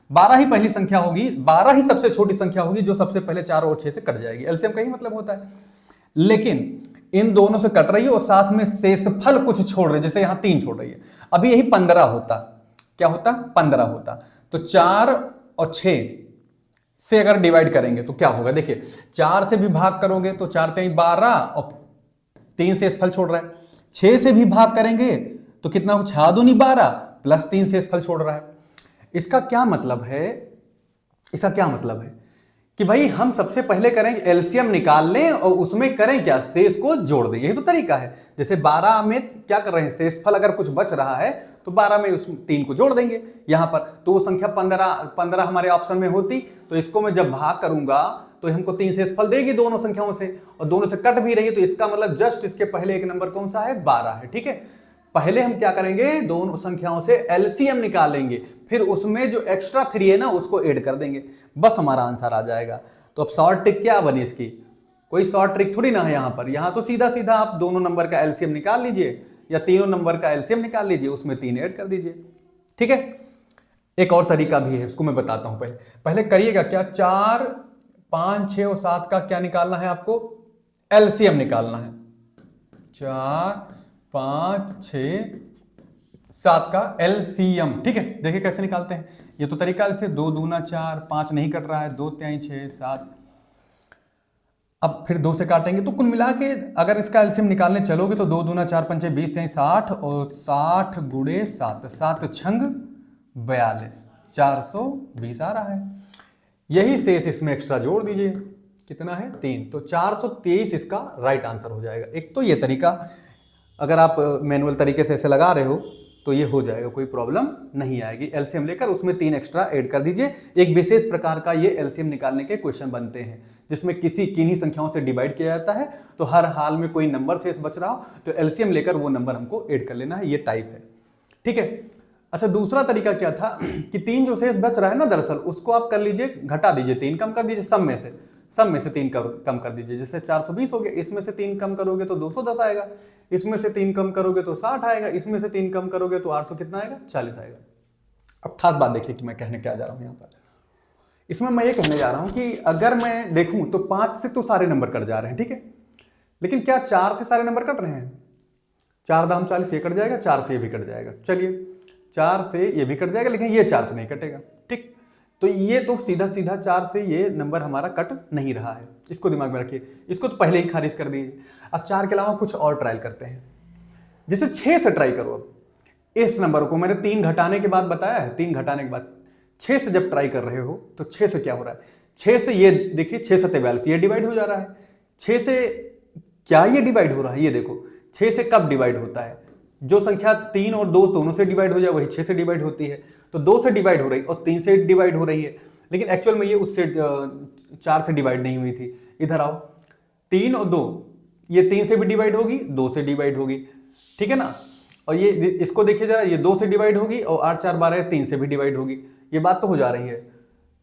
12 ही पहली संख्या होगी, 12 ही सबसे छोटी संख्या होगी जो सबसे पहले 4 और 6 से कट जाएगी। एलसीएम का ही मतलब होता है। लेकिन इन दोनों से कट रही है और साथ में शेषफल कुछ छोड़ रही है, जैसे यहां 3 छोड़ रही है। अभी यही 15 होता, क्या होता? 15 होता। तो 4 और 6 से अगर डिवाइड करेंगे तो क्या होगा? देखिए 4 से भी भाग करोगे तो 4 तेई 12 और 3 शेषफल छोड़ रहा है। 6 से भी भाग करेंगे तो कितना हो? 6 दूनी 12 प्लस 3 शेषफल छोड़ रहा है। इसका क्या मतलब है? इसका क्या मतलब है कि भाई हम सबसे पहले करेंगे एलसीएम निकाल लें और उसमें करें क्या? शेष को जोड़ दें। यही तो तरीका है। जैसे 12 में क्या कर रहे हैं? शेषफल अगर कुछ बच रहा है तो 12 में उस 3 को जोड़ देंगे यहां पर, तो वो संख्या 15 हमारे ऑप्शन में होती। तो इसको मैं जब भाग करूंगा तो हमको 3 शेषफल देगी दोनों संख्याओं से, और दोनों से कट भी रही है, तो इसका मतलब जस्ट इसके पहले एक नंबर कौन सा है? 12 है। ठीक है। पहले हम क्या करेंगे? दोनों संख्याओं से एलसीएम निकालेंगे, फिर उसमें जो एक्स्ट्रा 3 है ना उसको ऐड कर देंगे, बस हमारा आंसर आ जाएगा। तो अब शॉर्ट ट्रिक क्या बनी इसकी? कोई शॉर्ट ट्रिक थोड़ी ना है यहां पर। यहां तो सीधा सीधा आप दोनों नंबर का एलसीएम निकाल लीजिए या तीनों नंबर का एलसीएम निकाल लीजिए, उसमें 3 ऐड कर दीजिए। ठीक है। एक और तरीका भी है, उसको मैं बताता हूं। पहले करिएगा क्या? 4, 5, 6 और 7 का क्या निकालना है आपको? एलसीएम निकालना है। 4, 5, 6, 7 का एलसीएम। ठीक है। देखिए कैसे निकालते हैं। ये तो तरीका से 2 दूना 4, 5 नहीं कट रहा है, 2 तिहाई 6, 7। अब फिर 2 से काटेंगे तो कुल मिला के अगर इसका एलसीएम निकालने चलोगे तो 2 दूना 4 पंचे 20 तिहाई 60, और 60 गुणे 7, 7 छंग 42, 420 आ रहा है। यही शेष इसमें एक्स्ट्रा जोड़ दीजिए, कितना है? 3। तो 423 इसका राइट आंसर हो जाएगा। एक तो ये तरीका, अगर आप मैनुअल तरीके से ऐसे लगा रहे हो तो ये हो जाएगा, कोई प्रॉब्लम नहीं आएगी। एलसीएम लेकर उसमें 3 एक्स्ट्रा ऐड कर दीजिए। एक विशेष प्रकार का ये एलसीएम निकालने के क्वेश्चन बनते हैं जिसमें किन्हीं संख्याओं से डिवाइड किया जाता है, तो हर हाल में कोई नंबर शेष बच रहा हो तो एलसीएम लेकर वो नंबर हमको ऐड कर लेना है। ये टाइप है। ठीक है। अच्छा, दूसरा तरीका क्या था कि 3 जो शेष बच रहा है ना, दरअसल उसको आप कर लीजिए, घटा दीजिए, 3 कम कर दीजिए, सब में से 3 कम कर दीजिए। जैसे 420 हो गया, इसमें से 3 कम करोगे तो 210 आएगा, इसमें से 3 कम करोगे तो 60 आएगा, इसमें से 3 कम करोगे तो 800 कितना आएगा? 40 आएगा। अब खास बात देखिए कि मैं कहने क्या जा रहा हूं यहाँ पर। इसमें मैं ये कहने जा रहा हूं कि अगर मैं देखूं तो 5 से तो सारे नंबर कट जा रहे हैं, ठीक है, लेकिन क्या 4 से सारे नंबर कट रहे हैं? 4 दाम 40, ये कट जाएगा, 4 से ये भी कट जाएगा। चलिए 4 से ये भी कट जाएगा, लेकिन ये 4 से नहीं कटेगा। ठीक, तो ये तो सीधा सीधा 4 से ये नंबर हमारा कट नहीं रहा है, इसको दिमाग में रखिए। इसको तो पहले ही खारिज कर दीजिए। अब 4 के अलावा कुछ और ट्रायल करते हैं, जैसे 6 से ट्राई करो। अब इस नंबर को मैंने 3 घटाने के बाद बताया है, 3 घटाने के बाद 6 से जब ट्राई कर रहे हो तो 6 से क्या हो रहा है? 6 से ये देखिए 6 7 42 ये डिवाइड हो जा रहा है। 6 से क्या ये डिवाइड हो रहा है, ये देखो 6 से कब डिवाइड होता है, जो संख्या 3 और 2 दोनों से डिवाइड हो जाए वही 6 से डिवाइड होती है। तो 2 से डिवाइड हो रही और 3 से डिवाइड हो रही है, लेकिन एक्चुअल में ये उससे 4 से डिवाइड नहीं हुई थी। इधर आओ, 3 और 2 ये 3 से भी डिवाइड होगी, 2 से डिवाइड होगी, ठीक है ना। और ये इसको देखिए जरा, ये 2 से डिवाइड होगी और 8 4 12 3 से भी डिवाइड होगी। ये बात तो हो जा रही है,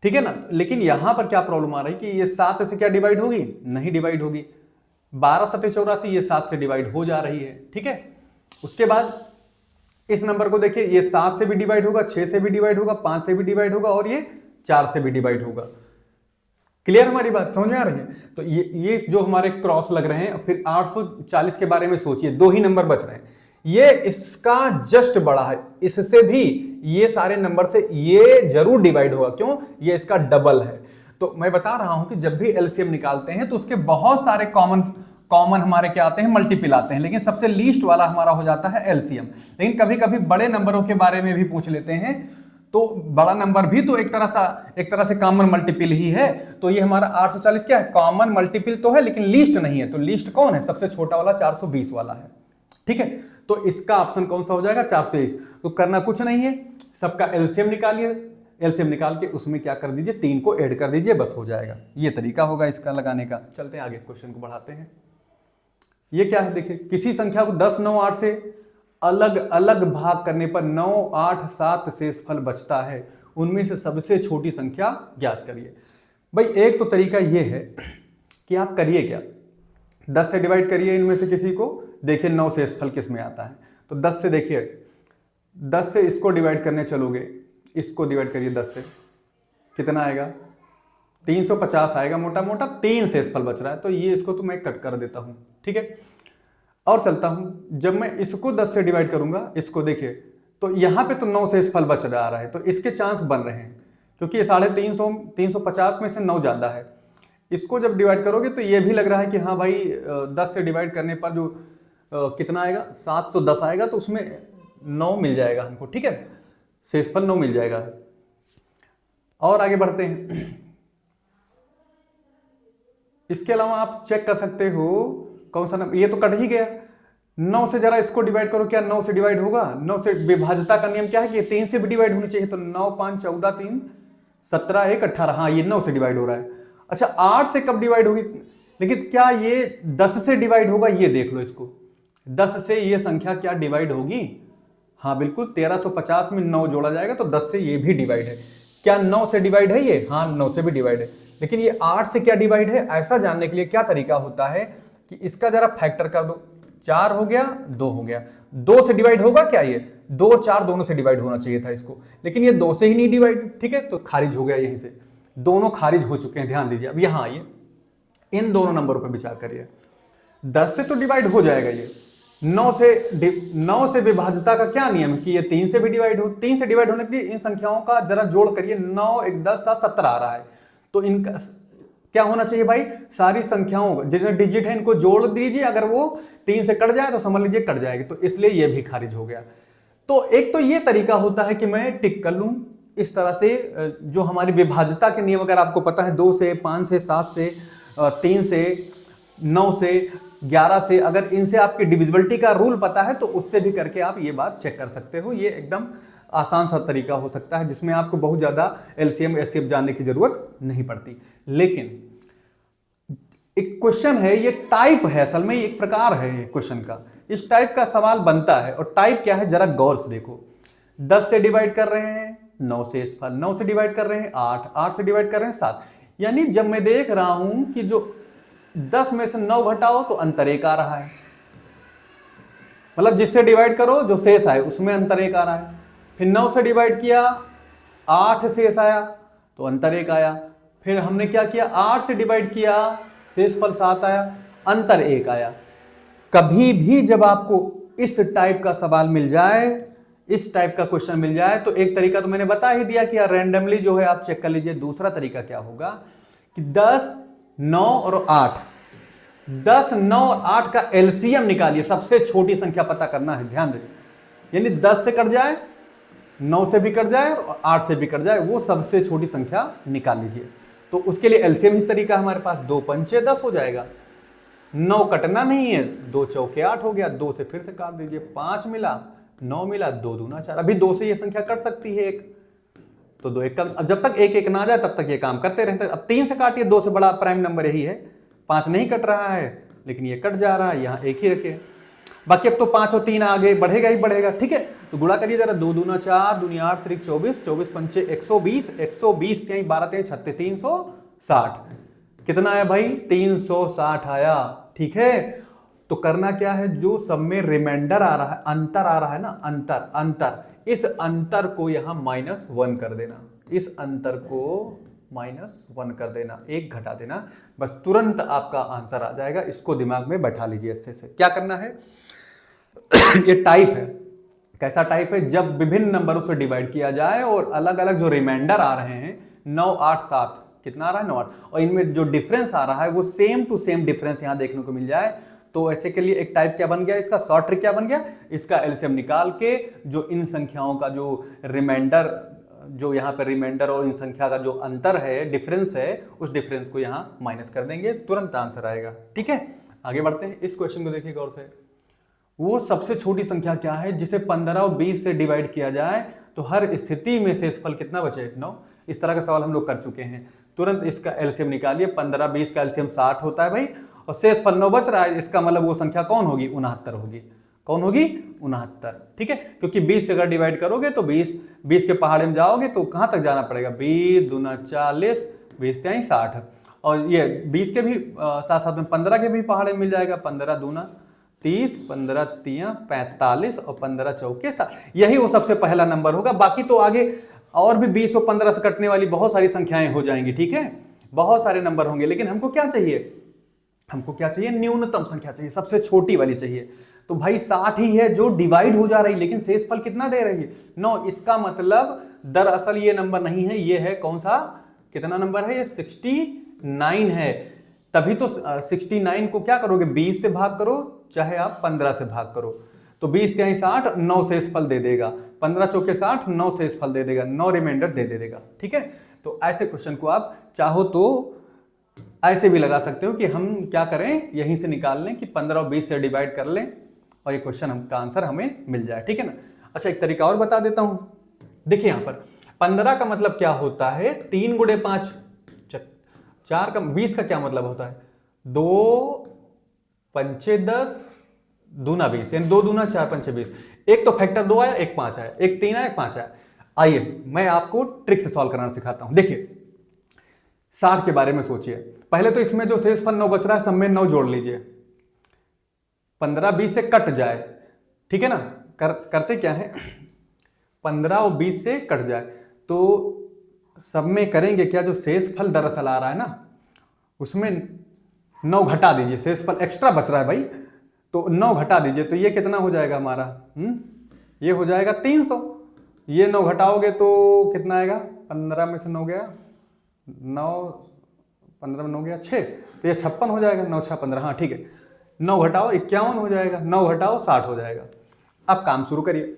ठीक है ना। लेकिन यहां पर क्या प्रॉब्लम आ रही है कि ये 7 से क्या डिवाइड होगी, नहीं डिवाइड होगी। 12 7 84 ये 7 से डिवाइड हो जा रही है, ठीक है। उसके बाद इस नंबर को देखिए, ये 7 से भी डिवाइड होगा, 6 से भी डिवाइड होगा, 5 से भी डिवाइड होगा और ये 4 से भी डिवाइड होगा। क्लियर हमारी बात, समझ में आ रही है। तो ये जो हमारे क्रॉस लग रहे हैं। फिर 840 के बारे में सोचिए, 2 ही नंबर बच रहे हैं, ये इसका जस्ट बड़ा है, इससे भी ये सारे नंबर से ये जरूर डिवाइड होगा। क्यों, ये इसका डबल है। तो मैं बता रहा हूं कि जब भी एलसीएम निकालते हैं तो उसके बहुत सारे कॉमन हमारे क्या आते हैं, मल्टीपल आते हैं, लेकिन सबसे लीस्ट वाला हमारा हो जाता है एलसीएम। लेकिन कभी कभी बड़े नंबरों के बारे में भी पूछ लेते हैं, तो बड़ा नंबर भी तो एक तरह से कॉमन मल्टीपल ही है। तो ये हमारा 840 क्या है, कॉमन मल्टीपल तो है लेकिन लीस्ट नहीं है। तो लीस्ट कौन है, सबसे छोटा वाला 420 वाला है, ठीक है। तो इसका ऑप्शन कौन सा हो जाएगा, 423। तो करना कुछ नहीं है, सबका एलसीएम निकालिए, एलसीएम निकाल के उसमें क्या कर दीजिए, 3 को ऐड कर दीजिए, बस हो जाएगा। ये तरीका होगा इसका लगाने का। चलते हैं आगे, क्वेश्चन को बढ़ाते हैं। ये क्या है देखिए, किसी संख्या को 10 9 8 से अलग अलग भाग करने पर 9 8 7 शेषफल बचता है, उनमें से सबसे छोटी संख्या ज्ञात करिए। भाई एक तो तरीका ये है कि आप करिए क्या, 10 से डिवाइड करिए इनमें से किसी को, देखिए 9 शेषफल किस में आता है। तो 10 से देखिए, 10 से इसको डिवाइड करने चलोगे, इसको डिवाइड करिए 10 से, कितना आएगा, 350 आएगा मोटा मोटा। 3 शेषफल बच रहा है, तो ये इसको तो मैं कट कर देता हूं, ठीक है। और चलता हूं, जब मैं इसको 10 से डिवाइड करूंगा, इसको देखिए, तो यहां पे तो 9 शेषफल बच रहा है, तो इसके चांस बन रहे हैं, क्योंकि ये 350 350 में से 9 ज्यादा है। इसको जब डिवाइड करोगे तो ये भी लग रहा है कि हाँ भाई 10 से डिवाइड करने पर जो कितना आएगा, 710 आएगा, तो उसमें 9 मिल जाएगा हमको, ठीक है, शेषफल 9 मिल जाएगा। और आगे बढ़ते हैं। इसके अलावा आप चेक कर सकते हो कौन सा नंबर, ये तो कट ही गया। 9 से जरा इसको डिवाइड करो, क्या 9 से डिवाइड होगा, 9 से विभाज्यता का नियम क्या है कि 3 से भी डिवाइड होनी चाहिए। तो 9 5 14 3 17 1 18, हाँ ये 9 से डिवाइड हो रहा है। अच्छा 8 से कब डिवाइड होगी, लेकिन क्या ये 10 से डिवाइड होगा, ये देख लो इसको, 10 से ये संख्या क्या डिवाइड होगी, हाँ बिल्कुल 1350 में 9 जोड़ा जाएगा, तो 10 से ये भी डिवाइड है। क्या 9 से डिवाइड है ये, हाँ 9 से भी डिवाइड है। लेकिन ये 8 से क्या डिवाइड है, ऐसा जानने के लिए क्या तरीका होता है कि इसका जरा फैक्टर कर दो, 4 हो गया 2 हो गया, 2 से डिवाइड होगा क्या, ये 2 और 4 दोनों से डिवाइड होना चाहिए था इसको, लेकिन ये 2 से ही नहीं डिवाइड, ठीक है, तो खारिज हो गया, यहीं से दोनों खारिज हो चुके हैं। ध्यान दीजिए, अब यहां आइए, इन दोनों नंबरों पर विचार करिए। 10 से तो डिवाइड हो जाएगा ये, 9 से विभाज्यता का क्या नियम है कि ये 3 से भी डिवाइड हो। 3 से डिवाइड होने के लिए इन संख्याओं का जरा जोड़ करिए, 9 1 10 7 17 आ रहा है, तो इनका क्या होना चाहिए भाई, सारी संख्याओं जितने डिजिट है इनको जोड़ दीजिए, अगर वो 3 से कट जाए तो समझ लीजिए कट जाएगी, तो इसलिए ये भी खारिज हो गया। तो एक तो ये तरीका होता है कि मैं टिक कर लूं इस तरह से, जो हमारी विभाज्यता के नियम अगर आपको पता है, 2 से 5 से 7 से 3 से 9 से 11 से, अगर इनसे आपकी डिविजिबिलिटी का रूल पता है तो उससे भी करके आप ये बात चेक कर सकते हो। ये एकदम आसान सा तरीका हो सकता है जिसमें आपको बहुत ज्यादा एलसीएम एचसीएफ जानने की जरूरत नहीं पड़ती। लेकिन एक क्वेश्चन है, ये टाइप है, असल में एक प्रकार है ये क्वेश्चन का, इस टाइप का सवाल बनता है। और टाइप क्या है जरा गौर से देखो, 10 से डिवाइड कर रहे हैं 9 शेषफल, 9 से डिवाइड कर रहे हैं 8, 8 से डिवाइड कर रहे हैं 7, यानी जब मैं देख रहा हूं कि जो 10 में से 9 घटाओ तो अंतर 1 आ रहा है, मतलब जिससे डिवाइड करो जो शेष आए उसमें अंतर 1 आ रहा है। फिर 9 से डिवाइड किया 8 शेष आया तो अंतर 1 आया। फिर हमने क्या किया, 8 से डिवाइड किया शेषफल 7 आया, अंतर 1 आया। कभी भी जब आपको इस टाइप का सवाल मिल जाए, इस टाइप का क्वेश्चन मिल जाए, तो एक तरीका तो मैंने बता ही दिया कि रैंडमली जो है आप चेक कर लीजिए। दूसरा तरीका क्या होगा कि 10 9 और 8, 10 9 और 8 का एलसीएम निकालिए, सबसे छोटी संख्या पता करना है, ध्यान दीजिए। यानी 10 से कट जाए, 9 से भी कट जाए और 8 से भी कट जाए, वो सबसे छोटी संख्या निकाल लीजिए। तो उसके लिए एलसीएम ही तरीका हमारे पास, 2 पंचे 10 हो जाएगा। 9 कटना नहीं है, 2 चौके 8 हो गया, 2 से फिर से काट दीजिए, 5 मिला, 9 मिला, 2 दूना 4। अभी 2 से ये संख्या कट सकती है एक, तो 2 एक का, जब तक एक एक ना आ जाए तब तक ये काम करते रहते हैं। अब 3 से काटिए, 2 से बड़ा प्राइम नंबर यही है। 5 नहीं कट रहा है लेकिन ये कट जा रहा है, यहाँ एक ही रखे। बाकी अब तो 5 और 3 आगे बढ़ेगा ही बढ़ेगा, ठीक है। तो गुणा करिए जरा, 2 दूना 4, दूनी 8, त्रिक 24, 24 पंचे 120, 120 त्याई 12 त्याई 36, 360। कितना आया भाई? 360 आया, ठीक है। तो करना क्या है, जो सब में रिमाइंडर आ रहा है, अंतर आ रहा है ना, अंतर, इस अंतर को यहां -1 कर देना, इस अंतर को -1 कर देना, 1 घटा देना, बस तुरंत आपका आंसर आ जाएगा। इसको दिमाग में बैठा लीजिए अच्छे से। क्या करना है ये टाइप है। कैसा टाइप है? जब विभिन्न नंबरों से डिवाइड किया जाए और अलग अलग जो रिमाइंडर आ रहे हैं, 9, 8, 7, कितना आ रहा है? 9, 8, और इनमें जो डिफरेंस आ रहा है वो सेम टू सेम डिफरेंस यहां देखने को मिल जाए, तो ऐसे के लिए एक टाइप क्या बन गया, इसका शॉर्ट ट्रिक क्या बन गया, इसका एलसीएम निकाल के जो इन संख्याओं का जो रिमाइंडर, जो यहाँ पे रिमाइंडर और इन संख्या का जो अंतर है, डिफरेंस है, उस डिफरेंस को यहाँ माइनस कर देंगे, तुरंत आंसर आएगा, ठीक है। आगे बढ़ते हैं, इस क्वेश्चन को देखिए गौर से। वो सबसे छोटी संख्या क्या है जिसे 15 और 20 से डिवाइड किया जाए तो हर स्थिति में शेषफल कितना बचे? 9। इस तरह का सवाल हम लोग कर चुके हैं। तुरंत इसका एलसीएम निकालिए। 15, 20 का एलसीएम 60 होता है भाई, और शेषफल 9 बच रहा है, इसका मतलब वो संख्या कौन होगी? 69 होगी। कौन होगी? 69, ठीक है। क्योंकि 20 से अगर डिवाइड करोगे तो 20 के पहाड़े में जाओगे तो कहां तक जाना पड़ेगा? 20 दूना 40, 20 त्याई 60, और ये 20 के भी साथ साथ में 15 के भी पहाड़े मिल जाएगा। 15 दूना 30, 15 तिया 45 और 15 चौके 60। यही वो सबसे पहला नंबर होगा। बाकी तो आगे और भी 20 और 15 से कटने वाली बहुत सारी संख्याएं हो जाएंगी, ठीक है, बहुत सारे नंबर होंगे। लेकिन हमको क्या चाहिए? हमको क्या चाहिए? न्यूनतम संख्या चाहिए, सबसे छोटी वाली चाहिए। तो भाई 60 ही है जो डिवाइड हो जा रही, लेकिन शेषफल कितना दे रही है? 9। इसका मतलब दरअसल ये नंबर नहीं है, ये है कौन सा? कितना नंबर है ये? 69 है। तभी तो 69 को क्या करोगे? 20 से भाग करो, चाहे आप 15 से भाग करो, तो 20 त्याई 60, 9 शेषफल दे देगा। 15 चौके 60, 9 शेषफल दे देगा, 9 रिमाइंडर दे देगा, ठीक है। तो ऐसे क्वेश्चन को आप चाहो तो ऐसे भी लगा सकते हो कि हम क्या करें, यहीं से निकाल लें कि 15 और 20 से डिवाइड कर लें और ये क्वेश्चन का आंसर हमें मिल जाए, ठीक है ना। अच्छा, एक तरीका और बता देता हूं। देखिए यहां पर 15 का मतलब क्या होता है? 3 गुणे 5, 4 का 20 का क्या मतलब होता है? 2 पंचे 10 दूना 20, यानी 2 दूना 4 पंचे 20। एक तो फैक्टर 2 आया, एक 5 आया, एक 3 आया, एक 5 आया। आइए मैं आपको ट्रिक से सॉल्व कराना सिखाता हूं। देखिए 60 के बारे में सोचिए। पहले तो इसमें जो शेषफल 9 बच रहा है, सब में 9 जोड़ लीजिए। 15 20 से कट जाए, ठीक है ना। करते क्या है, 15 और 20 से कट जाए तो सब में करेंगे क्या, जो शेषफल दरअसल आ रहा है ना, उसमें 9 घटा दीजिए। शेषफल एक्स्ट्रा बच रहा है भाई, तो 9 घटा दीजिए, तो ये कितना हो जाएगा हमारा? ये हो जाएगा 300। ये 9 घटाओगे तो कितना आएगा? 15 में से 9 गया 9, 15 में 9 गया 6, तो ये 56 हो जाएगा। 9 6 15, हाँ ठीक है। 9 घटाओ 51 हो जाएगा, 9 घटाओ 60 हो जाएगा। अब काम शुरू करिए,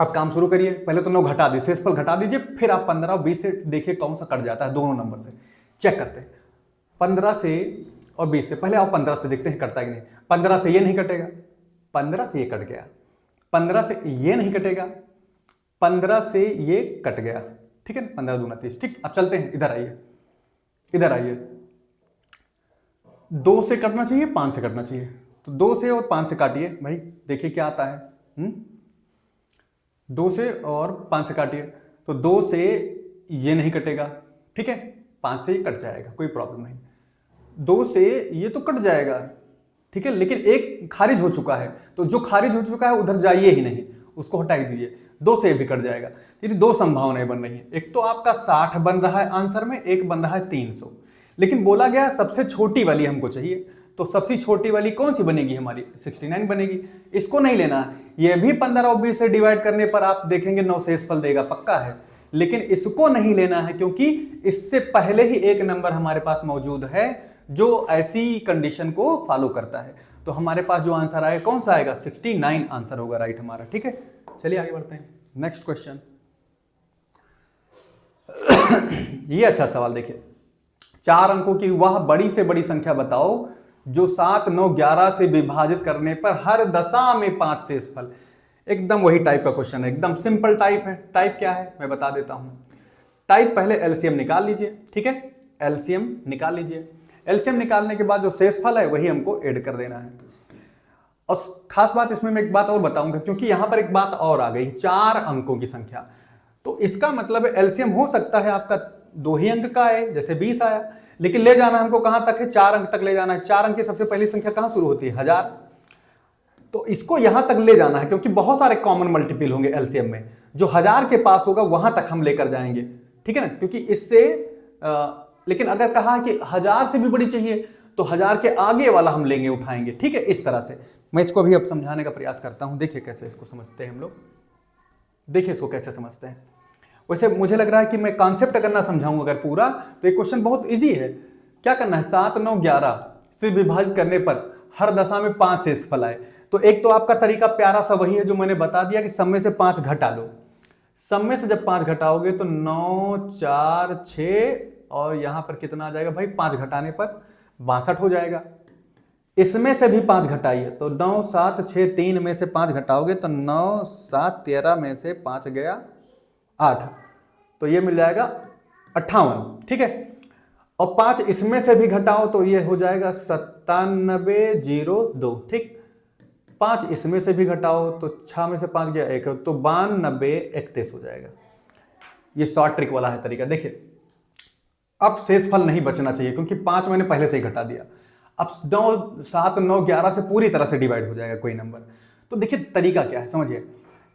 अब काम शुरू करिए। पहले तो 9 घटा दीजिए, शेषफल घटा दीजिए, फिर आप 15 और 20 से देखिए कौन सा कट जाता है, दोनों नंबर से चेक करते हैं। 15 से और 20 से, पहले आप 15 से देखते हैं कटता कि नहीं। 15 से ये नहीं कटेगा, 15 से ये कट गया, 15 से ये नहीं कटेगा, 15 से ये कट गया, ठीक है ना। 15 दूना 30, ठीक। अब चलते हैं, इधर आइए, इधर आइए। 2 से कटना चाहिए, 5 से कटना चाहिए, तो 2 से और 5 से काटिए भाई, देखिए क्या आता है। 2 से और 5 से काटिए, तो 2 से ये नहीं कटेगा, ठीक है, 5 से ये कट जाएगा, कोई प्रॉब्लम नहीं। 2 से ये तो कट जाएगा, ठीक है, लेकिन एक खारिज हो चुका है, तो जो खारिज हो चुका है उधर जाइए ही नहीं, उसको हटा ही दीजिए। 2 से भी कट जाएगा। यदि 2 संभावनाएं बन रही हैं, एक तो आपका 60 बन रहा है आंसर में, एक बन रहा है 300, लेकिन बोला गया सबसे छोटी वाली हमको चाहिए, तो सबसे छोटी वाली कौन सी बनेगी हमारी? 69 बनेगी। इसको नहीं लेना, ये भी 15 और 20 से डिवाइड करने पर आप देखेंगे 9 शेषफल देगा, पक्का है, लेकिन इसको नहीं लेना है क्योंकि इससे पहले ही एक नंबर हमारे पास मौजूद है जो ऐसी कंडीशन को फॉलो करता है। तो हमारे पास जो आंसर आएगा कौन सा आएगा? 69 आंसर होगा राइट हमारा, ठीक है। चलिए आगे बढ़ते हैं, नेक्स्ट क्वेश्चन। ये अच्छा सवाल देखिए, 4 अंकों की वह बड़ी से बड़ी संख्या बताओ जो 7, 9, 11 से विभाजित करने पर हर दशा में 5 शेषफल। एकदम वही टाइप का क्वेश्चन है, एकदम सिंपल टाइप है। टाइप क्या है मैं बता देता हूं। टाइप पहले एलसीएम निकाल लीजिए, ठीक है, एलसीएम निकाल लीजिए। एलसीएम निकालने के बाद जो शेषफल है वही हमको ऐड कर देना है। और खास बात इसमें मैं एक बात और बताऊंगा, क्योंकि यहां पर एक बात और आ गई, 4 अंकों की संख्या, तो इसका मतलब एलसीएम हो सकता है आपका 2 ही अंक का है, जैसे 20 आया, लेकिन ले जाना हमको कहां तक है, 4 अंक तक ले जाना है। 4 अंक की सबसे पहली संख्या कहां शुरू होती है, 1000। तो इसको यहां तक ले जाना है, क्योंकि बहुत सारे कॉमन मल्टीपल होंगे एलसीएम में, जो 1000 के पास होगा वहां तक हम लेकर जाएंगे, ठीक है ना, क्योंकि इससे लेकिन अगर कहा कि 1000 से भी बड़ी चाहिए तो 1000 के आगे वाला हम लेंगे, उठाएंगे, ठीक है। इस तरह से मैं इसको भी अब समझाने का प्रयास करता हूं। देखिए कैसे इसको समझते हैं हम लोग, देखिए इसको कैसे समझते हैं। वैसे मुझे लग रहा है कि मैं कॉन्सेप्ट अगर ना समझाऊं अगर पूरा, तो ये क्वेश्चन बहुत इजी है। क्या करना है, 7, 9, 11 से विभाजित करने पर हर दशा में 5 शेषफल आए। तो एक तो आपका तरीका प्यारा सा वही है जो मैंने बता दिया कि सब में से 5 घटा लो। सब में से जब 5 घटाओगे तो 9, 4, 6 और यहां पर कितना आ जाएगा भाई, 5 घटाने पर 62 हो जाएगा। इसमें से भी 5 घटाइए तो 9, 7, 6, 3 में से 5 घटाओगे तो 9, 7, 13 में से 5 गया 8, तो ये मिल जाएगा 58, ठीक है। और 5 इसमें से भी घटाओ तो ये हो जाएगा 9702, ठीक। 5 इसमें से भी घटाओ तो 6 में से 5 गया 1, तो 92, 31 हो जाएगा। ये शॉर्ट ट्रिक वाला है तरीका। देखिए अब शेषफल नहीं बचना चाहिए, क्योंकि 5 मैंने पहले से ही घटा दिया। अब 9, 7, 9, 11 से पूरी तरह से डिवाइड हो जाएगा कोई नंबर। तो देखिए तरीका क्या है समझिए,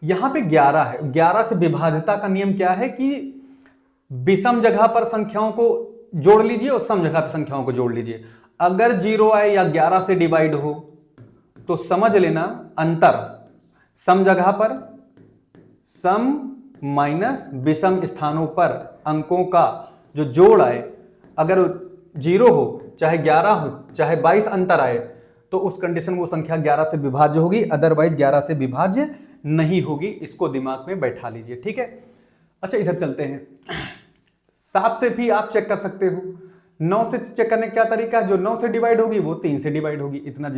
यहां पे 11 है, 11 से विभाज्यता का नियम क्या है कि विषम जगह पर संख्याओं को जोड़ लीजिए और सम जगह पर संख्याओं को जोड़ लीजिए। अगर 0 आए या 11 से डिवाइड हो तो समझ लेना अंतर सम जगह पर, सम माइनस विषम स्थानों पर अंकों का जो जोड़ आए, अगर 0 हो, चाहे 11 हो, चाहे 22 अंतर आए, तो उस कंडीशन में वो संख्या 11 से विभाज्य होगी, अदरवाइज 11 से विभाज्य नहीं होगी। इसको दिमाग में बैठा लीजिए, ठीक है। अच्छा इधर चलते हैं। 7 से भी आप चेक कर सकते हो। 9 से चेक करने का क्या तरीका है, जो 9 से डिवाइड होगी वो 3 से डिवाइड होगी, इतना।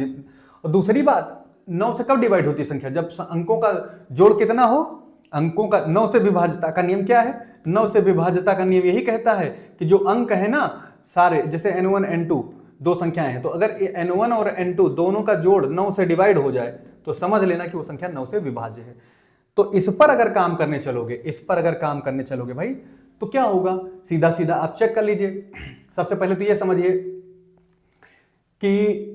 और दूसरी बात, 9 से कब डिवाइड होती है संख्या, जब अंकों का जोड़ कितना हो, अंकों का। 9 से विभाज्यता का नियम क्या है, 9 से विभाज्यता का नियम यही कहता है कि जो अंक है ना सारे, जैसे n1 n2 दो संख्याएं हैं, तो अगर n1 और n2 दोनों का जोड़ 9 से डिवाइड हो जाए तो समझ लेना कि वो संख्या 9 से विभाज्य है। तो इस पर अगर काम करने चलोगे, इस पर अगर काम करने चलोगे भाई, तो क्या होगा, सीधा सीधा आप चेक कर लीजिए। सबसे पहले तो ये समझिए कि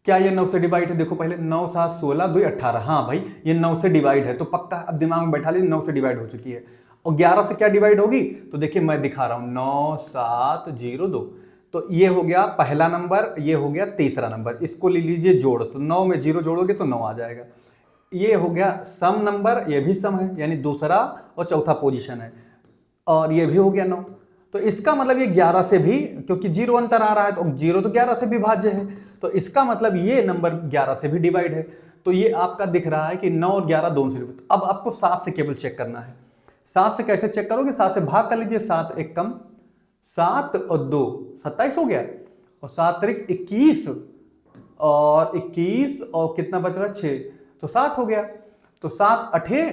क्या ये 9 से डिवाइड है। देखो पहले 9, 7, 16, 2, 18, हाँ भाई ये 9 से डिवाइड है, तो पक्का अब दिमाग में बैठा लीजिए 9 से डिवाइड हो चुकी है। और 11 से क्या डिवाइड होगी, तो देखिए मैं दिखा रहा हूं 9702, तो ये हो गया पहला नंबर, ये हो गया तीसरा नंबर, इसको ले लीजिए जोड़, तो 9 में 0 जोड़ोगे तो 9 आ जाएगा। ये हो गया सम नंबर, ये भी सम है, यानी दूसरा और चौथा पोजीशन है, और ये भी हो गया 9। तो इसका मतलब ये 11 से भी, क्योंकि 0 अंतर आ रहा है, तो 0 तो 11 से विभाज्य है, तो इसका मतलब ये नंबर 11 से भी डिवाइड है। तो ये आपका दिख रहा है कि 9 और 11 दोनों से डिवाइड। अब आपको 7 से केवल चेक करना है। 7 से कैसे चेक करोगे, 7 से भाग कर लीजिए, 7 एक कम, 7 और 2 27 हो गया, और 7 त्रिक 21, और 21 और कितना बच रहा 6, तो 7 हो गया। तो 7 अठे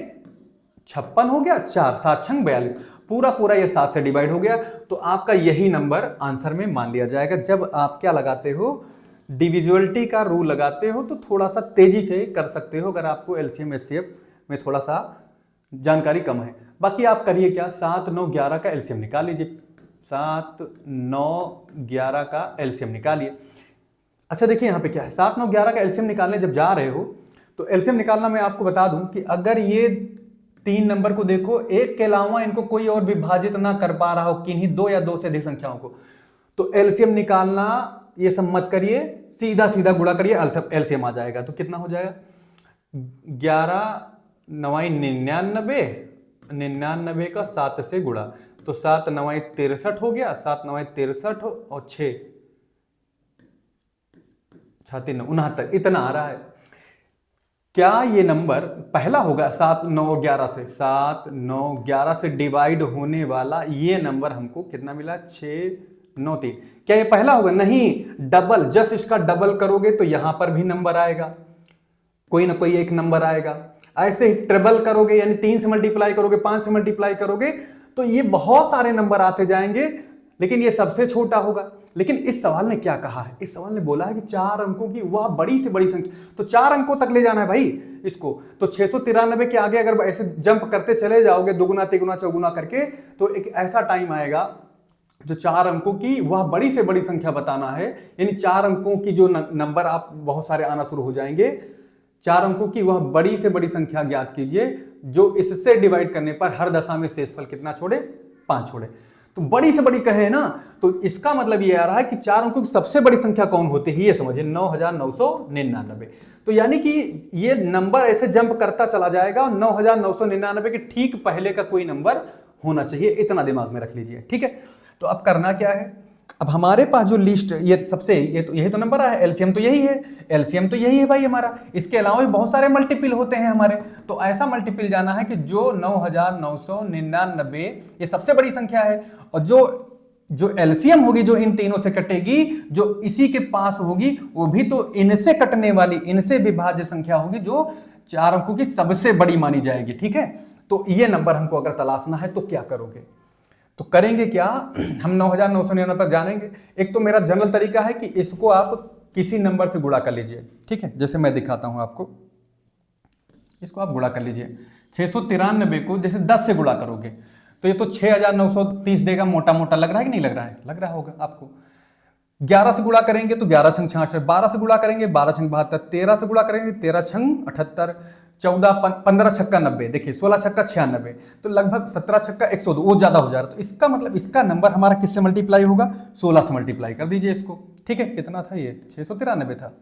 56 हो गया, 4 7 छंग 42, पूरा पूरा ये 7 से डिवाइड हो गया। तो आपका यही नंबर आंसर में मान लिया जाएगा। जब आप क्या लगाते हो, डिविजुअलिटी का रूल लगाते हो, तो थोड़ा सा तेजी से कर सकते हो अगर आपको एलसीएम एचसीएफ में थोड़ा सा जानकारी कम है। बाकी आप करिए क्या, 7, 9, 11 का एलसीएम निकाल लीजिए, 7, 9, 11 का एलसीएम निकालिए। अच्छा देखिए यहाँ पे क्या है, 7, 9, 11 का एलसीएम निकालने जब जा रहे हो तो एलसीएम निकालना मैं आपको बता दूं कि अगर ये 3 नंबर को देखो, एक के अलावा इनको कोई और विभाजित ना कर पा रहा हो, किन्हीं 2 या 2 से अधिक संख्याओं को, तो एलसीएम निकालना ये सब मत करिए, सीधा सीधा गुणा करिए, एलसीएम आ जाएगा। तो कितना हो जाएगा, 11 9 99, 99 का 7 से गुणा, तो 7 9 63 हो गया, 7 9 63 और 6 36 69, इतना आ रहा है। क्या ये नंबर पहला होगा 7, 9, 11 से, 7, 9, 11 से डिवाइड होने वाला ये नंबर हमको कितना मिला, 6, 9 3। क्या ये पहला होगा? नहीं, डबल, जस्ट इसका डबल करोगे तो यहां पर भी नंबर आएगा, कोई ना कोई एक नंबर आएगा। ऐसे ही ट्रिपल करोगे, यानी 3 से मल्टीप्लाई करोगे, 5 से मल्टीप्लाई करोगे, तो ये बहुत सारे नंबर आते जाएंगे, लेकिन ये सबसे छोटा होगा। लेकिन इस सवाल ने क्या कहा है? इस सवाल ने बोला है कि 4 अंकों की वह बड़ी से बड़ी संख्या, तो 4 अंकों तक ले जाना है भाई इसको। तो 693 के आगे अगर ऐसे जंप करते चले जाओगे, दुगुना तिगुना चौगुना करके, तो एक ऐसा टाइम आएगा जो 4 अंकों की वह बड़ी से बड़ी संख्या बताना है, यानी 4 अंकों की जो नंबर आप बहुत सारे आना शुरू हो जाएंगे। 4 अंकों की वह बड़ी से बड़ी संख्या ज्ञात कीजिए जो इससे डिवाइड करने पर हर दशा में शेषफल कितना छोड़े? 5 छोड़े। तो बड़ी से बड़ी कहे ना, तो इसका मतलब ये आ रहा है कि 4 अंकों की सबसे बड़ी संख्या कौन होती है, ये समझिए, 9999। तो यानी कि ये नंबर ऐसे जंप करता चला जाएगा और 9999 के ठीक पहले का कोई नंबर होना चाहिए, इतना दिमाग में रख लीजिए, ठीक है। तो अब करना क्या है, अब हमारे पास जो लिस्ट, ये सबसे यही तो नंबर है, एलसीएम तो यही है, एलसीएम तो यही है भाई हमारा। इसके अलावा भी बहुत सारे मल्टीपल होते हैं हमारे, तो ऐसा मल्टीपल जाना है कि जो 9999 ये सबसे बड़ी संख्या है, और जो एलसीएम होगी जो इन तीनों से कटेगी, जो इसी के पास होगी, वो भी तो इनसे कटने वाली, इनसे विभाज्य संख्या होगी जो 4 अंकों की सबसे बड़ी मानी जाएगी, ठीक है। तो ये नंबर हमको अगर तलाशना है तो क्या करोगे? तो करेंगे क्या, हम 9999 पर जानेंगे। एक तो मेरा जनरल तरीका है कि इसको आप किसी नंबर से गुणा कर लीजिए, ठीक है। जैसे मैं दिखाता हूं आपको, इसको आप गुणा कर लीजिए। 693 को जैसे 10 से गुणा करोगे तो ये तो 6930 देगा, मोटा मोटा लग रहा है कि नहीं लग रहा है? लग रहा होगा आपको। 11 से गुणा करेंगे तो 11 छंग 66, 12 से गुणा करेंगे 12 छंग 72, 13 से गुणा करेंगे 13 छंग 78, 15 छक्का 90, देखिए 16 छक्का 96, तो लगभग 17 छक्का 102, वो ज्यादा हो जा रहा है। तो इसका मतलब इसका नंबर हमारा किससे मल्टीप्लाई होगा? 16 से मल्टीप्लाई कर दीजिए इसको, ठीक है। कितना था ये? 693 था,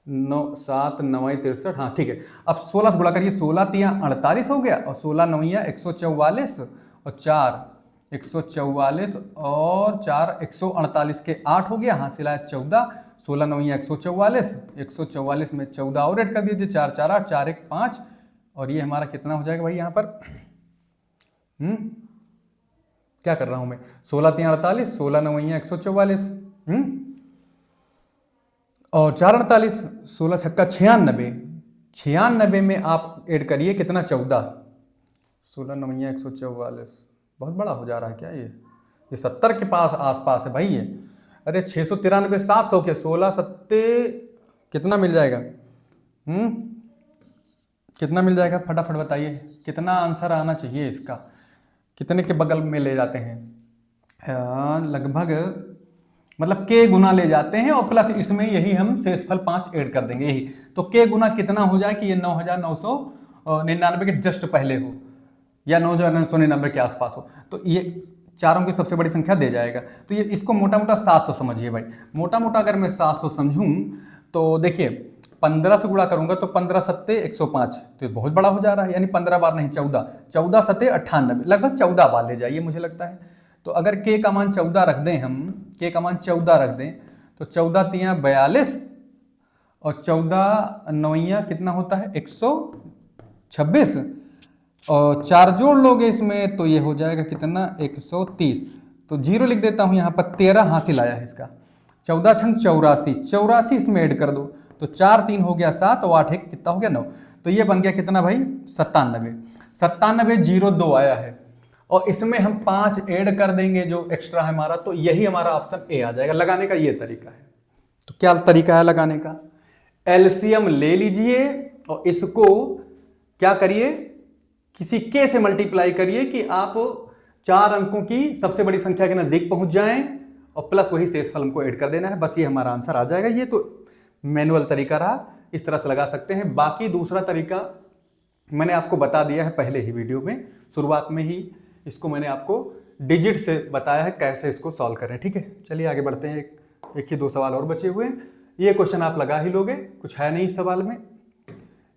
9 7 9 63, हाँ ठीक है। अब 16 से गुणा करिए, 16 तिया 48 हो गया, और 16 9 144, और 4 144, और 4 148 के 8 हो गया, हासिल आया 14, 16 9 144, 144 में 14 और ऐड कर दीजिए, 4 4 8, 4 1 5, और ये हमारा कितना हो जाएगा भाई यहाँ पर? क्या कर रहा हूं मैं? 16 3 48, 16 9 144, और 4 48, 16 छक्का 96, 96 में आप ऐड करिए कितना? 14, 16 9 144, बहुत बड़ा हो जा रहा है क्या ये 70 के पास आसपास है भाई ये। अरे 693 700 के 16 सत्ते कितना मिल जाएगा? कितना मिल जाएगा? फटाफट बताइए, कितना आंसर आना चाहिए इसका? कितने के बगल में ले जाते हैं? लगभग मतलब के गुना ले जाते हैं, और प्लस इसमें यही हम शेषफल 5 ऐड कर देंगे, यही तो के गुना कितना हो जाए कि ये 9999 के जस्ट पहले हो, या 9999 के आसपास हो, तो ये चारों की सबसे बड़ी संख्या दे जाएगा। तो ये इसको मोटा मोटा 700 समझिए भाई। मोटा मोटा अगर मैं 700 समझूं तो देखिए 15 से गुणा करूंगा तो 15 सत्ते 105, तो ये बहुत बड़ा हो जा रहा है, यानी 15 बार नहीं 14, 14 सत्ते 98, लगभग 14 बार ले जाइए मुझे लगता है। तो अगर के का मान 14 रख दें हम, के का मान 14 रख दें तो 14 तिया 42, और 14 नौइया कितना होता है? 126, और 4 जोड़ लोगे इसमें तो ये हो जाएगा कितना? 130। तो 0 लिख देता हूं यहाँ पर, 13 हासिल आया है इसका। 14 छंग 84, 84 इसमें ऐड कर दो तो 4 3 हो गया 7, और 8 1 कितना हो गया? 9। तो ये बन गया कितना भाई? 97। 97 02 आया है, और इसमें हम 5 ऐड कर देंगे जो एक्स्ट्रा है हमारा, तो यही हमारा ऑप्शन ए आ जाएगा। लगाने का ये तरीका है। तो क्या तरीका है लगाने का? एलसीएम ले लीजिए और इसको क्या करिए, किसी के से मल्टीप्लाई करिए कि आप 4 अंकों की सबसे बड़ी संख्या के नजदीक पहुंच जाएं, और प्लस वही शेषफल हमको ऐड कर देना है, बस ये हमारा आंसर आ जाएगा। ये तो मैनुअल तरीका रहा, इस तरह से लगा सकते हैं। बाकी दूसरा तरीका मैंने आपको बता दिया है पहले ही वीडियो में, शुरुआत में ही इसको मैंने आपको डिजिट से बताया है कैसे इसको सॉल्व करें, ठीक है। चलिए आगे बढ़ते हैं। एक ही 2 सवाल और बचे हुए हैं, ये क्वेश्चन आप लगा ही लोगे, कुछ है नहीं इस सवाल में।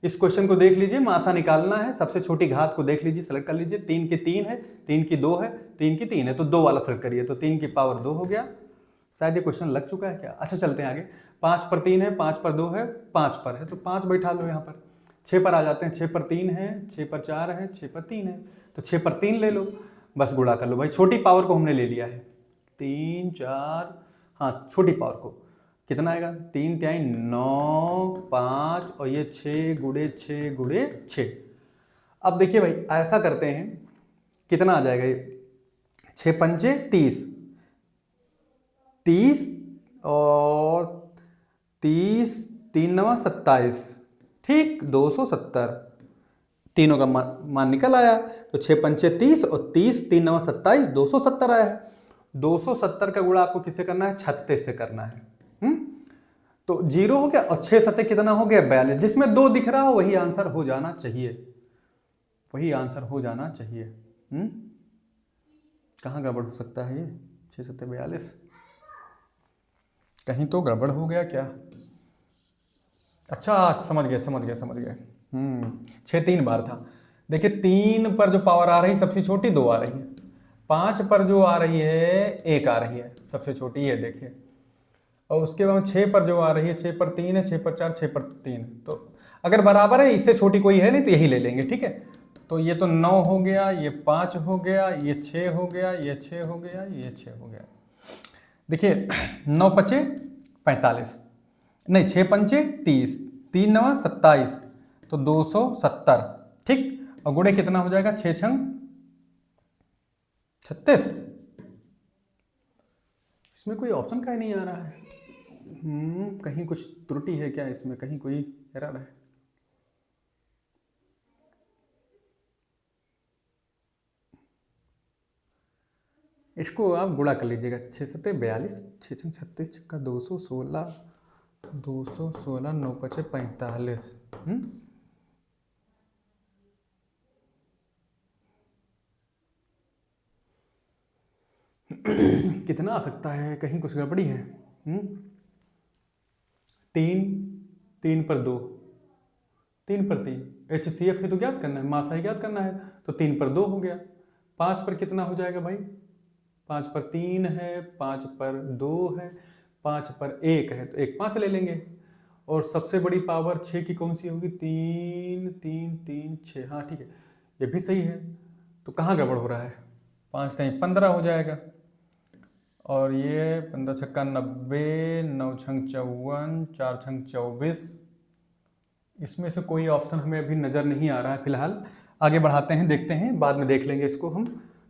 इस क्वेश्चन को देख लीजिए, मासा निकालना है, सबसे छोटी घात को देख लीजिए, सेलेक्ट कर लीजिए। 3 की 3 है, 3 की 2 है, 3 की 3 है, तो 2 वाला सेलेक्ट करिए, तो 3 की पावर 2 हो गया। शायद ये क्वेश्चन लग चुका है क्या? अच्छा चलते हैं आगे। 5 पर 3 है, 5 पर 2 है, 5 पर है, तो 5 बैठा लो यहाँ पर। 6 पर आ जाते हैं, 6 पर 3 है, 6 पर 4 है, 6 पर 3 है, तो 6 पर 3 ले लो, बस गुणा कर लो भाई। छोटी पावर को हमने ले लिया है, 3 4, हाँ छोटी पावर को कितना आएगा, 3 तिहाई 9, 5 और ये 6 गुणे 6 गुणे 6। अब देखिए भाई ऐसा करते हैं, कितना आ जाएगा ये, 6 पंचे 30, 30 और 30, 3 नवा 27, ठीक 270, तीनों का मान निकल आया। तो 6 पंचे 30 और 30, 3 नवा 27, 270 आया है। 270 का गुणा आपको किससे करना है, 36 से करना है। तो 0 हो गया और 6 सत्ते कितना हो गया, 42। जिसमें 2 दिख रहा हो वही आंसर हो जाना चाहिए, वही आंसर हो जाना चाहिए। कहाँ गड़बड़ हो सकता है ये, 6 सत्ते 42, कहीं तो गड़बड़ हो गया क्या। अच्छा समझ गए 6 3 बार था। देखिए 3 पर जो पावर आ रही सबसे छोटी 2 आ रही है, 5 पर जो आ रही है 1 आ रही है सबसे छोटी, ये देखिए। और उसके बाद 6 पर जो आ रही है, 6 पर 3 है, 6 पर 4, 6 पर 3। तो अगर बराबर है, इससे छोटी कोई है नहीं तो यही ले लेंगे, ठीक है। तो ये तो 9 हो गया, ये 5 हो गया, ये 6 हो गया, ये 6 हो गया, ये 6 हो गया। देखिए 9 पचे 45, नहीं 6 पंचे 30, 3 नवा 27, तो 270, ठीक। और गुणे कितना हो जाएगा, 6 छंग 36। इसमें कोई ऑप्शन का ही नहीं आ रहा है। कहीं कुछ त्रुटि है क्या इसमें, कहीं कोई एरर है। इसको आप गुणा कर लीजिएगा, 6 सत्ते 42, 6 छंग 36, छक्का 216, 216, 9 पचे 45। कितना आ सकता है, कहीं कुछ गड़बड़ी है। 3 पर 2, 3 पर 3, HCF है तो ज्ञात करना है, मासा ही ज्ञात करना है। तो 3 पर 2 हो गया। 5 पर कितना हो जाएगा भाई, 5 पर 3 है, 5 पर 2 है, 5 पर 1 है, तो 1 5 ले लेंगे। और सबसे बड़ी पावर 6 की कौन सी होगी, 3 3 3 6, हाँ ठीक है, ये भी सही है। तो कहाँ गड़बड़ हो रहा है, 5 नहीं 15 हो जाएगा। और ये 15 छक्का 90, 9 छंग 54, 4 छंग 24। इसमें से कोई ऑप्शन हमें अभी नज़र नहीं आ रहा है फिलहाल। आगे बढ़ाते हैं, देखते हैं, बाद में देख लेंगे इसको हम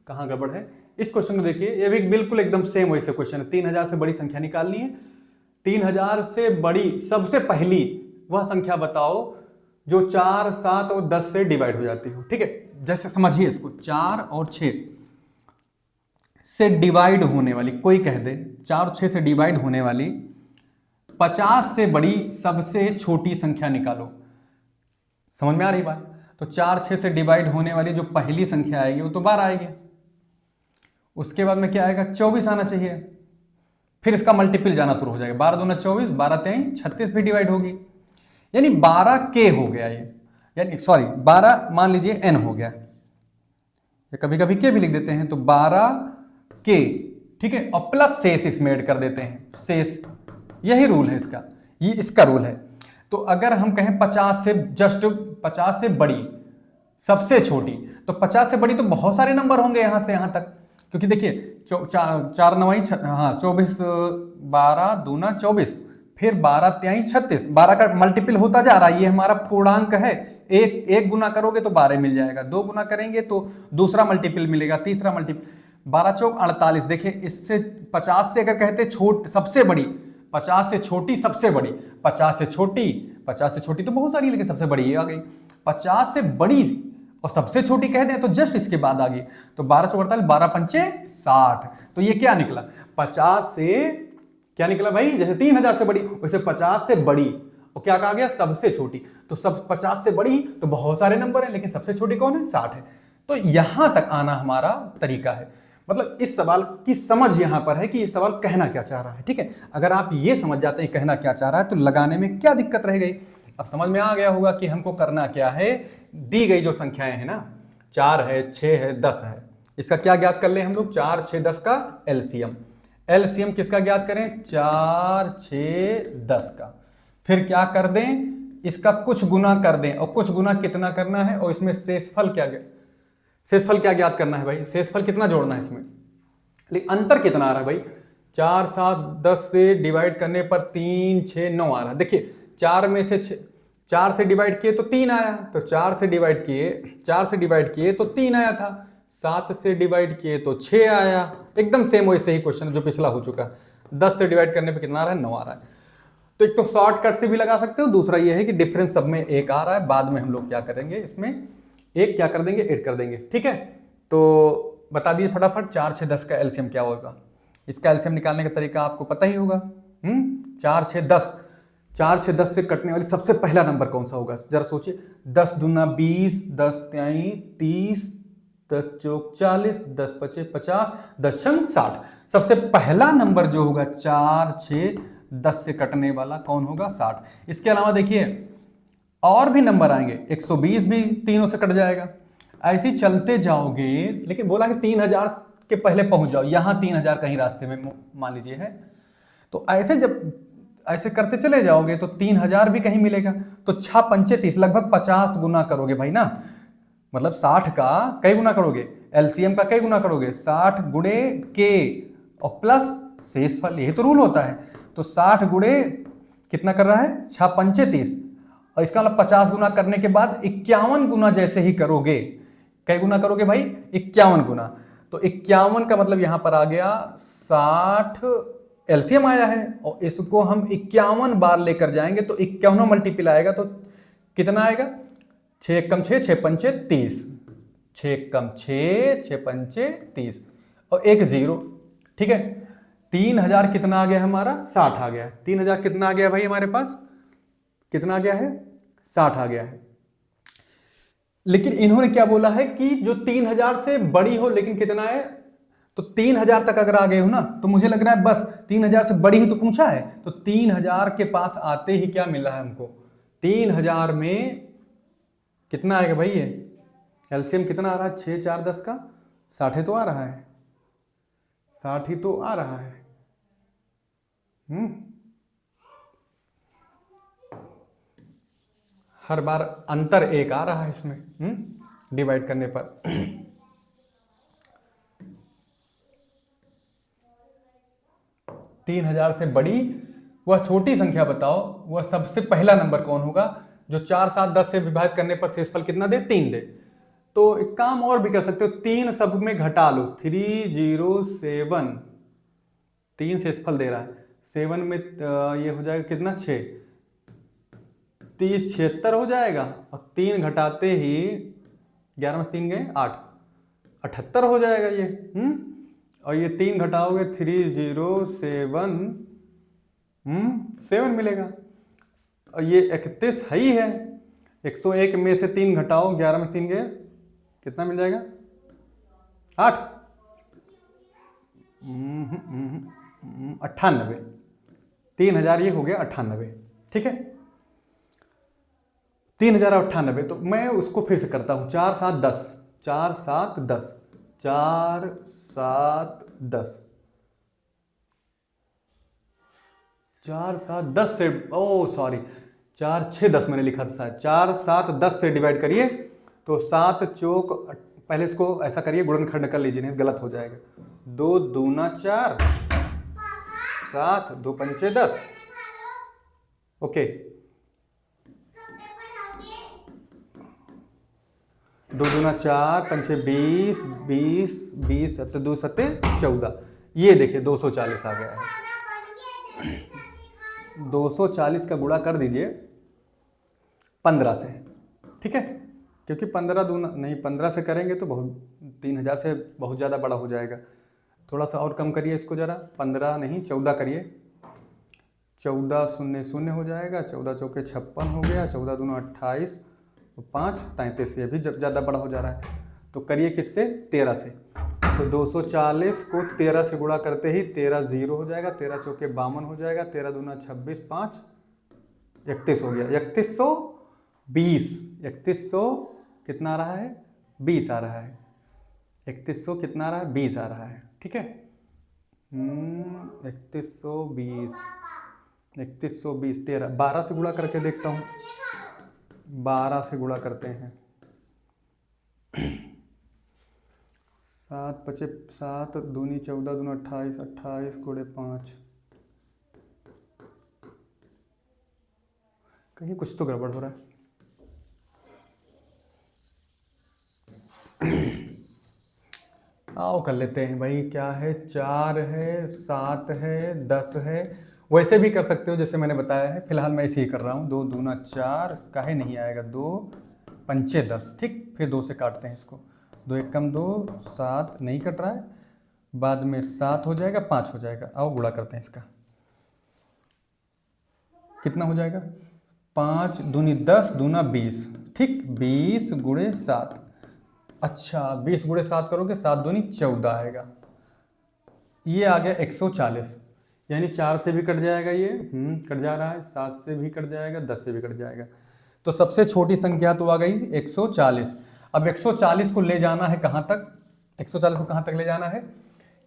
कहाँ गड़बड़ है। इस क्वेश्चन को देखिए, ये भी बिल्कुल एकदम सेम वैसे क्वेश्चन है। 3000 से बड़ी संख्या निकालनी है। 3000 से बड़ी सबसे पहली वह संख्या बताओ जो 4, 7 और 10 से डिवाइड हो जाती हो, ठीक है। जैसे समझिए इसको, 4 और 6 से डिवाइड होने वाली, कोई कह दे 4 और 6 से डिवाइड होने वाली 50 से बड़ी सबसे छोटी संख्या निकालो। समझ में आ रही बात। तो 4 6 से डिवाइड होने वाली जो पहली संख्या आएगी वो तो 12 आएगी। उसके बाद में क्या आएगा, 24 आना चाहिए। फिर इसका मल्टीपल जाना शुरू हो जाएगा, 12 दूना 24, 12 3 36 भी डिवाइड होगी, यानी 12 के हो गया ये, यानी सॉरी 12 मान लीजिए n हो गया, या कभी कभी के भी लिख देते हैं। तो 12 के, ठीक है, और प्लस शेष इसमें ऐड कर देते हैं, शेष। यही रूल है इसका, ये इसका रूल है। तो अगर हम कहें 50 से जस्ट 50 से बड़ी सबसे छोटी, तो 50 से बड़ी तो बहुत सारे नंबर होंगे यहां से यहां तक, क्योंकि देखिए 4 नवाई 24, 12 दूना 24, फिर 12 तिहाई 36, 12 का मल्टीपल होता जा रहा है, ये हमारा पूर्णांक है। एक गुना करोगे तो 12 मिल जाएगा, 2 गुना करेंगे तो दूसरा मल्टीपल मिलेगा, तीसरा मल्टीपल, 12 चौक 48। देखिए इससे 50 से अगर कहते छोट सबसे बड़ी, 50 से छोटी सबसे बड़ी, 50 से छोटी, 50 से छोटी तो बहुत सारी, लेकिन सबसे बड़ी ये आ गई। 50 से बड़ी और सबसे छोटी कह दें तो जस्ट इसके बाद आ गई। तो 12 चौक 48, 12 पंचे 60। तो ये क्या निकला, 50 से क्या निकला भाई, जैसे 3000 से बड़ी वैसे 50 से बड़ी, और क्या कहा गया, सबसे छोटी। तो सब 50 से बड़ी तो बहुत सारे नंबर हैं, लेकिन सबसे छोटी कौन है, 60 है। तो यहां तक आना हमारा तरीका है। मतलब इस सवाल की समझ यहां पर है कि ये सवाल कहना क्या चाह रहा है, ठीक है। अगर आप ये समझ जाते हैं कहना क्या चाह रहा है तो लगाने में क्या दिक्कत रह गई। अब समझ में आ गया होगा कि हमको करना क्या है। दी गई जो संख्याएं हैं ना, 4 है, 6 है, 10 है, इसका क्या ज्ञात कर ले हम लोग, 4 6 10 का एलसीएम। एलसीएम किसका ज्ञात करें, 4 6 10 का। फिर क्या कर दें, इसका कुछ गुना कर दें, और कुछ गुना कितना करना है, और इसमें शेषफल क्या ज्ञात करना है भाई, शेषफल कितना जोड़ना है इसमें, लेकिन अंतर कितना आ रहा है भाई, 4 7 10 से डिवाइड करने पर 3 6 9 आ रहा है। देखिए 4 में से 4 से डिवाइड किए तो 3 आया, तो 4 से डिवाइड किए तो 3 आया था, 7 से डिवाइड किए तो 6 आया। एकदम सेम वैसे ही क्वेश्चन जो पिछला हो चुका है। 10 से डिवाइड करने पे कितना आ रहा है, 9 आ रहा है। तो एक तो शॉर्टकट से भी लगा सकते हो, दूसरा ये है कि डिफरेंस सब में एक आ रहा है। बाद में हम लोग क्या करेंगे, इसमें एक क्या कर देंगे, ऐड कर देंगे। ठीक है, तो बता दिए फटाफट 4 6 10 का एलसीएम क्या होगा। इसका एलसीएम निकालने का तरीका आपको पता ही होगा। 4 6 10, 4 6 10 से कटने वाली सबसे पहला नंबर कौन सा होगा, जरा सोचिए। 10 दूना 20, 10 त्याई 30, 10 चौक 40, 10 पचे 50, 10 छंग 60। सबसे पहला नंबर जो होगा 4 6 10 से कटने वाला कौन होगा, 60। इसके अलावा देखिए और भी नंबर आएंगे, 120 भी तीनों से कट जाएगा। ऐसे ही चलते जाओगे, लेकिन बोला कि 3000 के पहले पहुंच जाओ, यहां 3000 कहीं रास्ते में मान लीजिए है। तो ऐसे जब ऐसे करते चले जाओगे तो 3000 भी कहीं मिलेगा। तो 6 पंचे 30, लगभग 50 गुना करोगे भाई ना, मतलब 60 का कई गुना करोगे, एलसीएम का कई गुना करोगे, 60 गुणे के और प्लस शेषफल, यही तो रूल होता है। तो 60 गुणे कितना कर रहा है, 6 पंचे 30, और इसका मतलब 50 गुना करने के बाद 51 गुना जैसे ही करोगे, कई गुना करोगे भाई, 51 गुना। तो 51 का मतलब यहां पर आ गया 60 एलसीएम आया है, और इसको हम 51 बार लेकर जाएंगे तो 51 मल्टीपल आएगा, तो कितना आएगा, 6 कम 6 6 पंचे 30, 6 कम 6 6 पंचे 30 और एक जीरो। ठीक है, 3000 कितना आ गया हमारा, 60 आ गया। 3000 कितना आ गया भाई हमारे पास, कितना आ गया है, 60 आ गया है। लेकिन इन्होंने क्या बोला है कि जो 3000 से बड़ी हो, लेकिन कितना है, तो 3000 तक अगर आ गए हो ना, तो मुझे लग रहा है बस 3000 से बड़ी ही तो पूछा है। तो 3000 के पास आते ही क्या मिला है हमको, 3000 में कितना आएगा भाई, ये एलसीएम कितना आ रहा है, 6 4 10 का 60 तो आ रहा है, 60 ही तो आ रहा है। हर बार अंतर एक आ रहा है इसमें, डिवाइड करने पर। 3000 से बड़ी वह छोटी संख्या बताओ, वह सबसे पहला नंबर कौन होगा जो 4 7 10 से विभाजित करने पर शेषफल कितना दे, 3 दे। तो एक काम और भी कर सकते हो, 3 सब में घटा लो, 307, 3 शेषफल दे रहा है, 7 में ये हो जाएगा कितना, 6, 30 76 हो जाएगा, और 3 घटाते ही 11 में 3 गए 8, 78 हो जाएगा ये। और ये 3 घटाओगे 307, 7 मिलेगा। और ये 31 है ही है, 101 में से 3 घटाओ, 11 में 3 गए कितना मिल जाएगा, 8, 98। 3000 ये हो गया 98। ठीक है, 3098। तो मैं उसको फिर से करता हूं, 4 7 10, 4 7 10, 4 7 10, 4 7 10 से, ओ सॉरी 4 6 10 मैंने लिखा था शायद, 4 7 10 से डिवाइड करिए तो 7 चौक, पहले इसको ऐसा करिए, गुणनखंड कर लीजिए, नहीं गलत हो जाएगा। 2 दूना 4, 7 2 पंचे 10, ओके। 2 दूना 4, पंचे 20, 20 20 सत्ते 2 सत्ते 14, ये देखिए 240 आ गया है। 240 का गुणा कर दीजिए 15 से, ठीक है, क्योंकि 15 दूना नहीं, 15 से करेंगे तो बहुत 3000 से बहुत ज़्यादा बड़ा हो जाएगा। थोड़ा सा और कम करिए इसको ज़रा, 15 नहीं 14 करिए, 14 0 0 हो जाएगा, 14 चौके 56 हो गया, 14 दूना 28, 5 33, ये भी ज़्यादा बड़ा हो जा रहा है। तो करिए किससे, 13 से। तो 240 को 13 से गुणा करते ही 13 0 हो जाएगा, 13 चौके 52 हो जाएगा, 13 दूना 26, 5 31 हो गया, 3120, 3100 कितना आ रहा है, 20 आ रहा है, 3100 कितना आ रहा है, 20 आ रहा है। ठीक है, 3120, 3120, 13, 12 से गुणा करके देखता हूँ, 12 से गुणा करते हैं, 7 पचे 7 दूनी 14 दूना 28, 28 गुणे 5। कहीं कुछ तो गड़बड़ हो रहा है। आओ कर लेते हैं भाई, क्या है, 4 है, 7 है, 10 है। वैसे भी कर सकते हो जैसे मैंने बताया है, फिलहाल मैं इसे ही कर रहा हूँ। 2 दूना 4, काहे नहीं आएगा, 2 पंचे 10, ठीक। फिर 2 से काटते हैं इसको, 2 एक कम 2, 7 नहीं कट रहा है, बाद में 7 हो जाएगा, 5 हो जाएगा। आओ गुणा करते हैं इसका, कितना हो जाएगा, 5 दूनी 10 दूना 20, ठीक, 20 गुणे 7। अच्छा 20 गुणे 7 करोगे, 7 दूनी 14 आएगा। ये आ गया 140, यानी 4 से भी कट जाएगा, ये कट जा रहा है, 7 से भी कट जाएगा, 10 से भी कट जाएगा। तो सबसे छोटी संख्या तो आ गई 140। अब 140 को ले जाना है कहाँ तक, 140 को कहाँ तक ले जाना है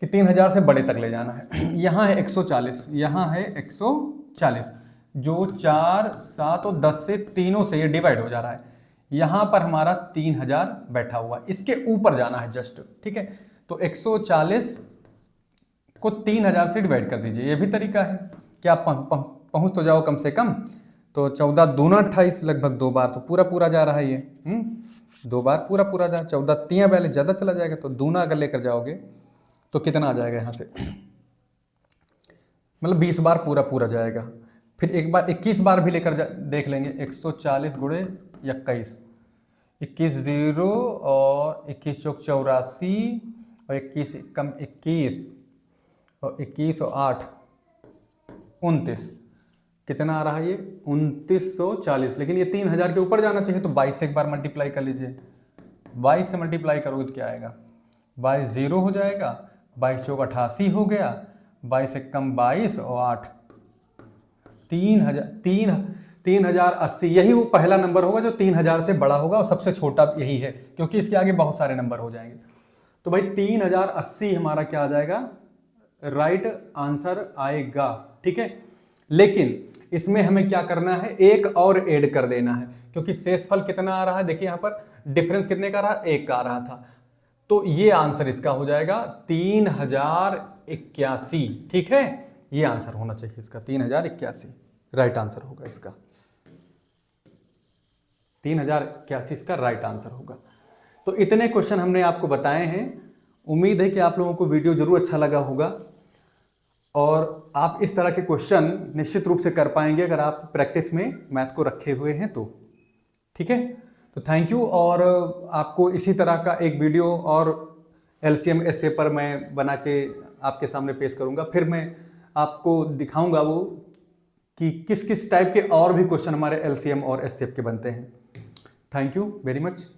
कि 3000 से बड़े तक ले जाना है। यहाँ है 140, यहाँ है 140, जो 4, 7 और 10 से तीनों से ये डिवाइड हो जा रहा है। यहाँ पर हमारा 3000 बैठा हुआ, इसके ऊपर जाना है जस्ट, ठीक है। तो 140 को 3000 से डिवाइड कर दीजिए, ये भी तरीका है कि आप पहुँच तो जाओ कम से कम। तो 14 दूना 28, लगभग 2 बार तो पूरा पूरा जा रहा है ये, 2 बार पूरा पूरा जा, 14 3 पहले ज़्यादा चला जाएगा, तो दूना अगर लेकर जाओगे तो कितना आ जाएगा यहाँ से, मतलब 20 बार पूरा पूरा जाएगा। फिर एक बार 21 बार भी लेकर देख लेंगे, 140 गुणे 21, 21 0 और 21 चौक 84 और 21 कम 21 और 21 और 8 29, कितना आ रहा है ये 2940। लेकिन ये 3000 के ऊपर जाना चाहिए, तो 22 से एक बार मल्टीप्लाई कर लीजिए, 22 से मल्टीप्लाई करोगे तो क्या आएगा, 22 0 हो जाएगा, 22 चौक 88 हो गया, 22 से कम 22 और 8 3080। यही वो पहला नंबर होगा जो 3000 से बड़ा होगा, और सबसे छोटा यही है, क्योंकि इसके आगे बहुत सारे नंबर हो जाएंगे। तो भाई 3080 हमारा क्या आ जाएगा, राइट आंसर आएगा, ठीक है। लेकिन इसमें हमें क्या करना है, एक और ऐड कर देना है, क्योंकि शेषफल कितना आ रहा है, देखिए यहाँ पर डिफरेंस कितने का रहा, 1 का आ रहा था। तो ये आंसर इसका हो जाएगा 3081, ठीक है। ये आंसर होना चाहिए इसका, 3081 राइट आंसर होगा इसका, 3081 इसका राइट आंसर होगा। तो इतने क्वेश्चन हमने आपको बताए हैं। उम्मीद है कि आप लोगों को वीडियो जरूर अच्छा लगा होगा, और आप इस तरह के क्वेश्चन निश्चित रूप से कर पाएंगे अगर आप प्रैक्टिस में मैथ को रखे हुए हैं तो, ठीक है। तो थैंक यू, और आपको इसी तरह का एक वीडियो और LCM SA पर मैं बना के आपके सामने पेश करूंगा। फिर मैं आपको दिखाऊंगा वो कि किस किस टाइप के और भी क्वेश्चन हमारे LCM और SCF के बनते हैं। Thank you very much.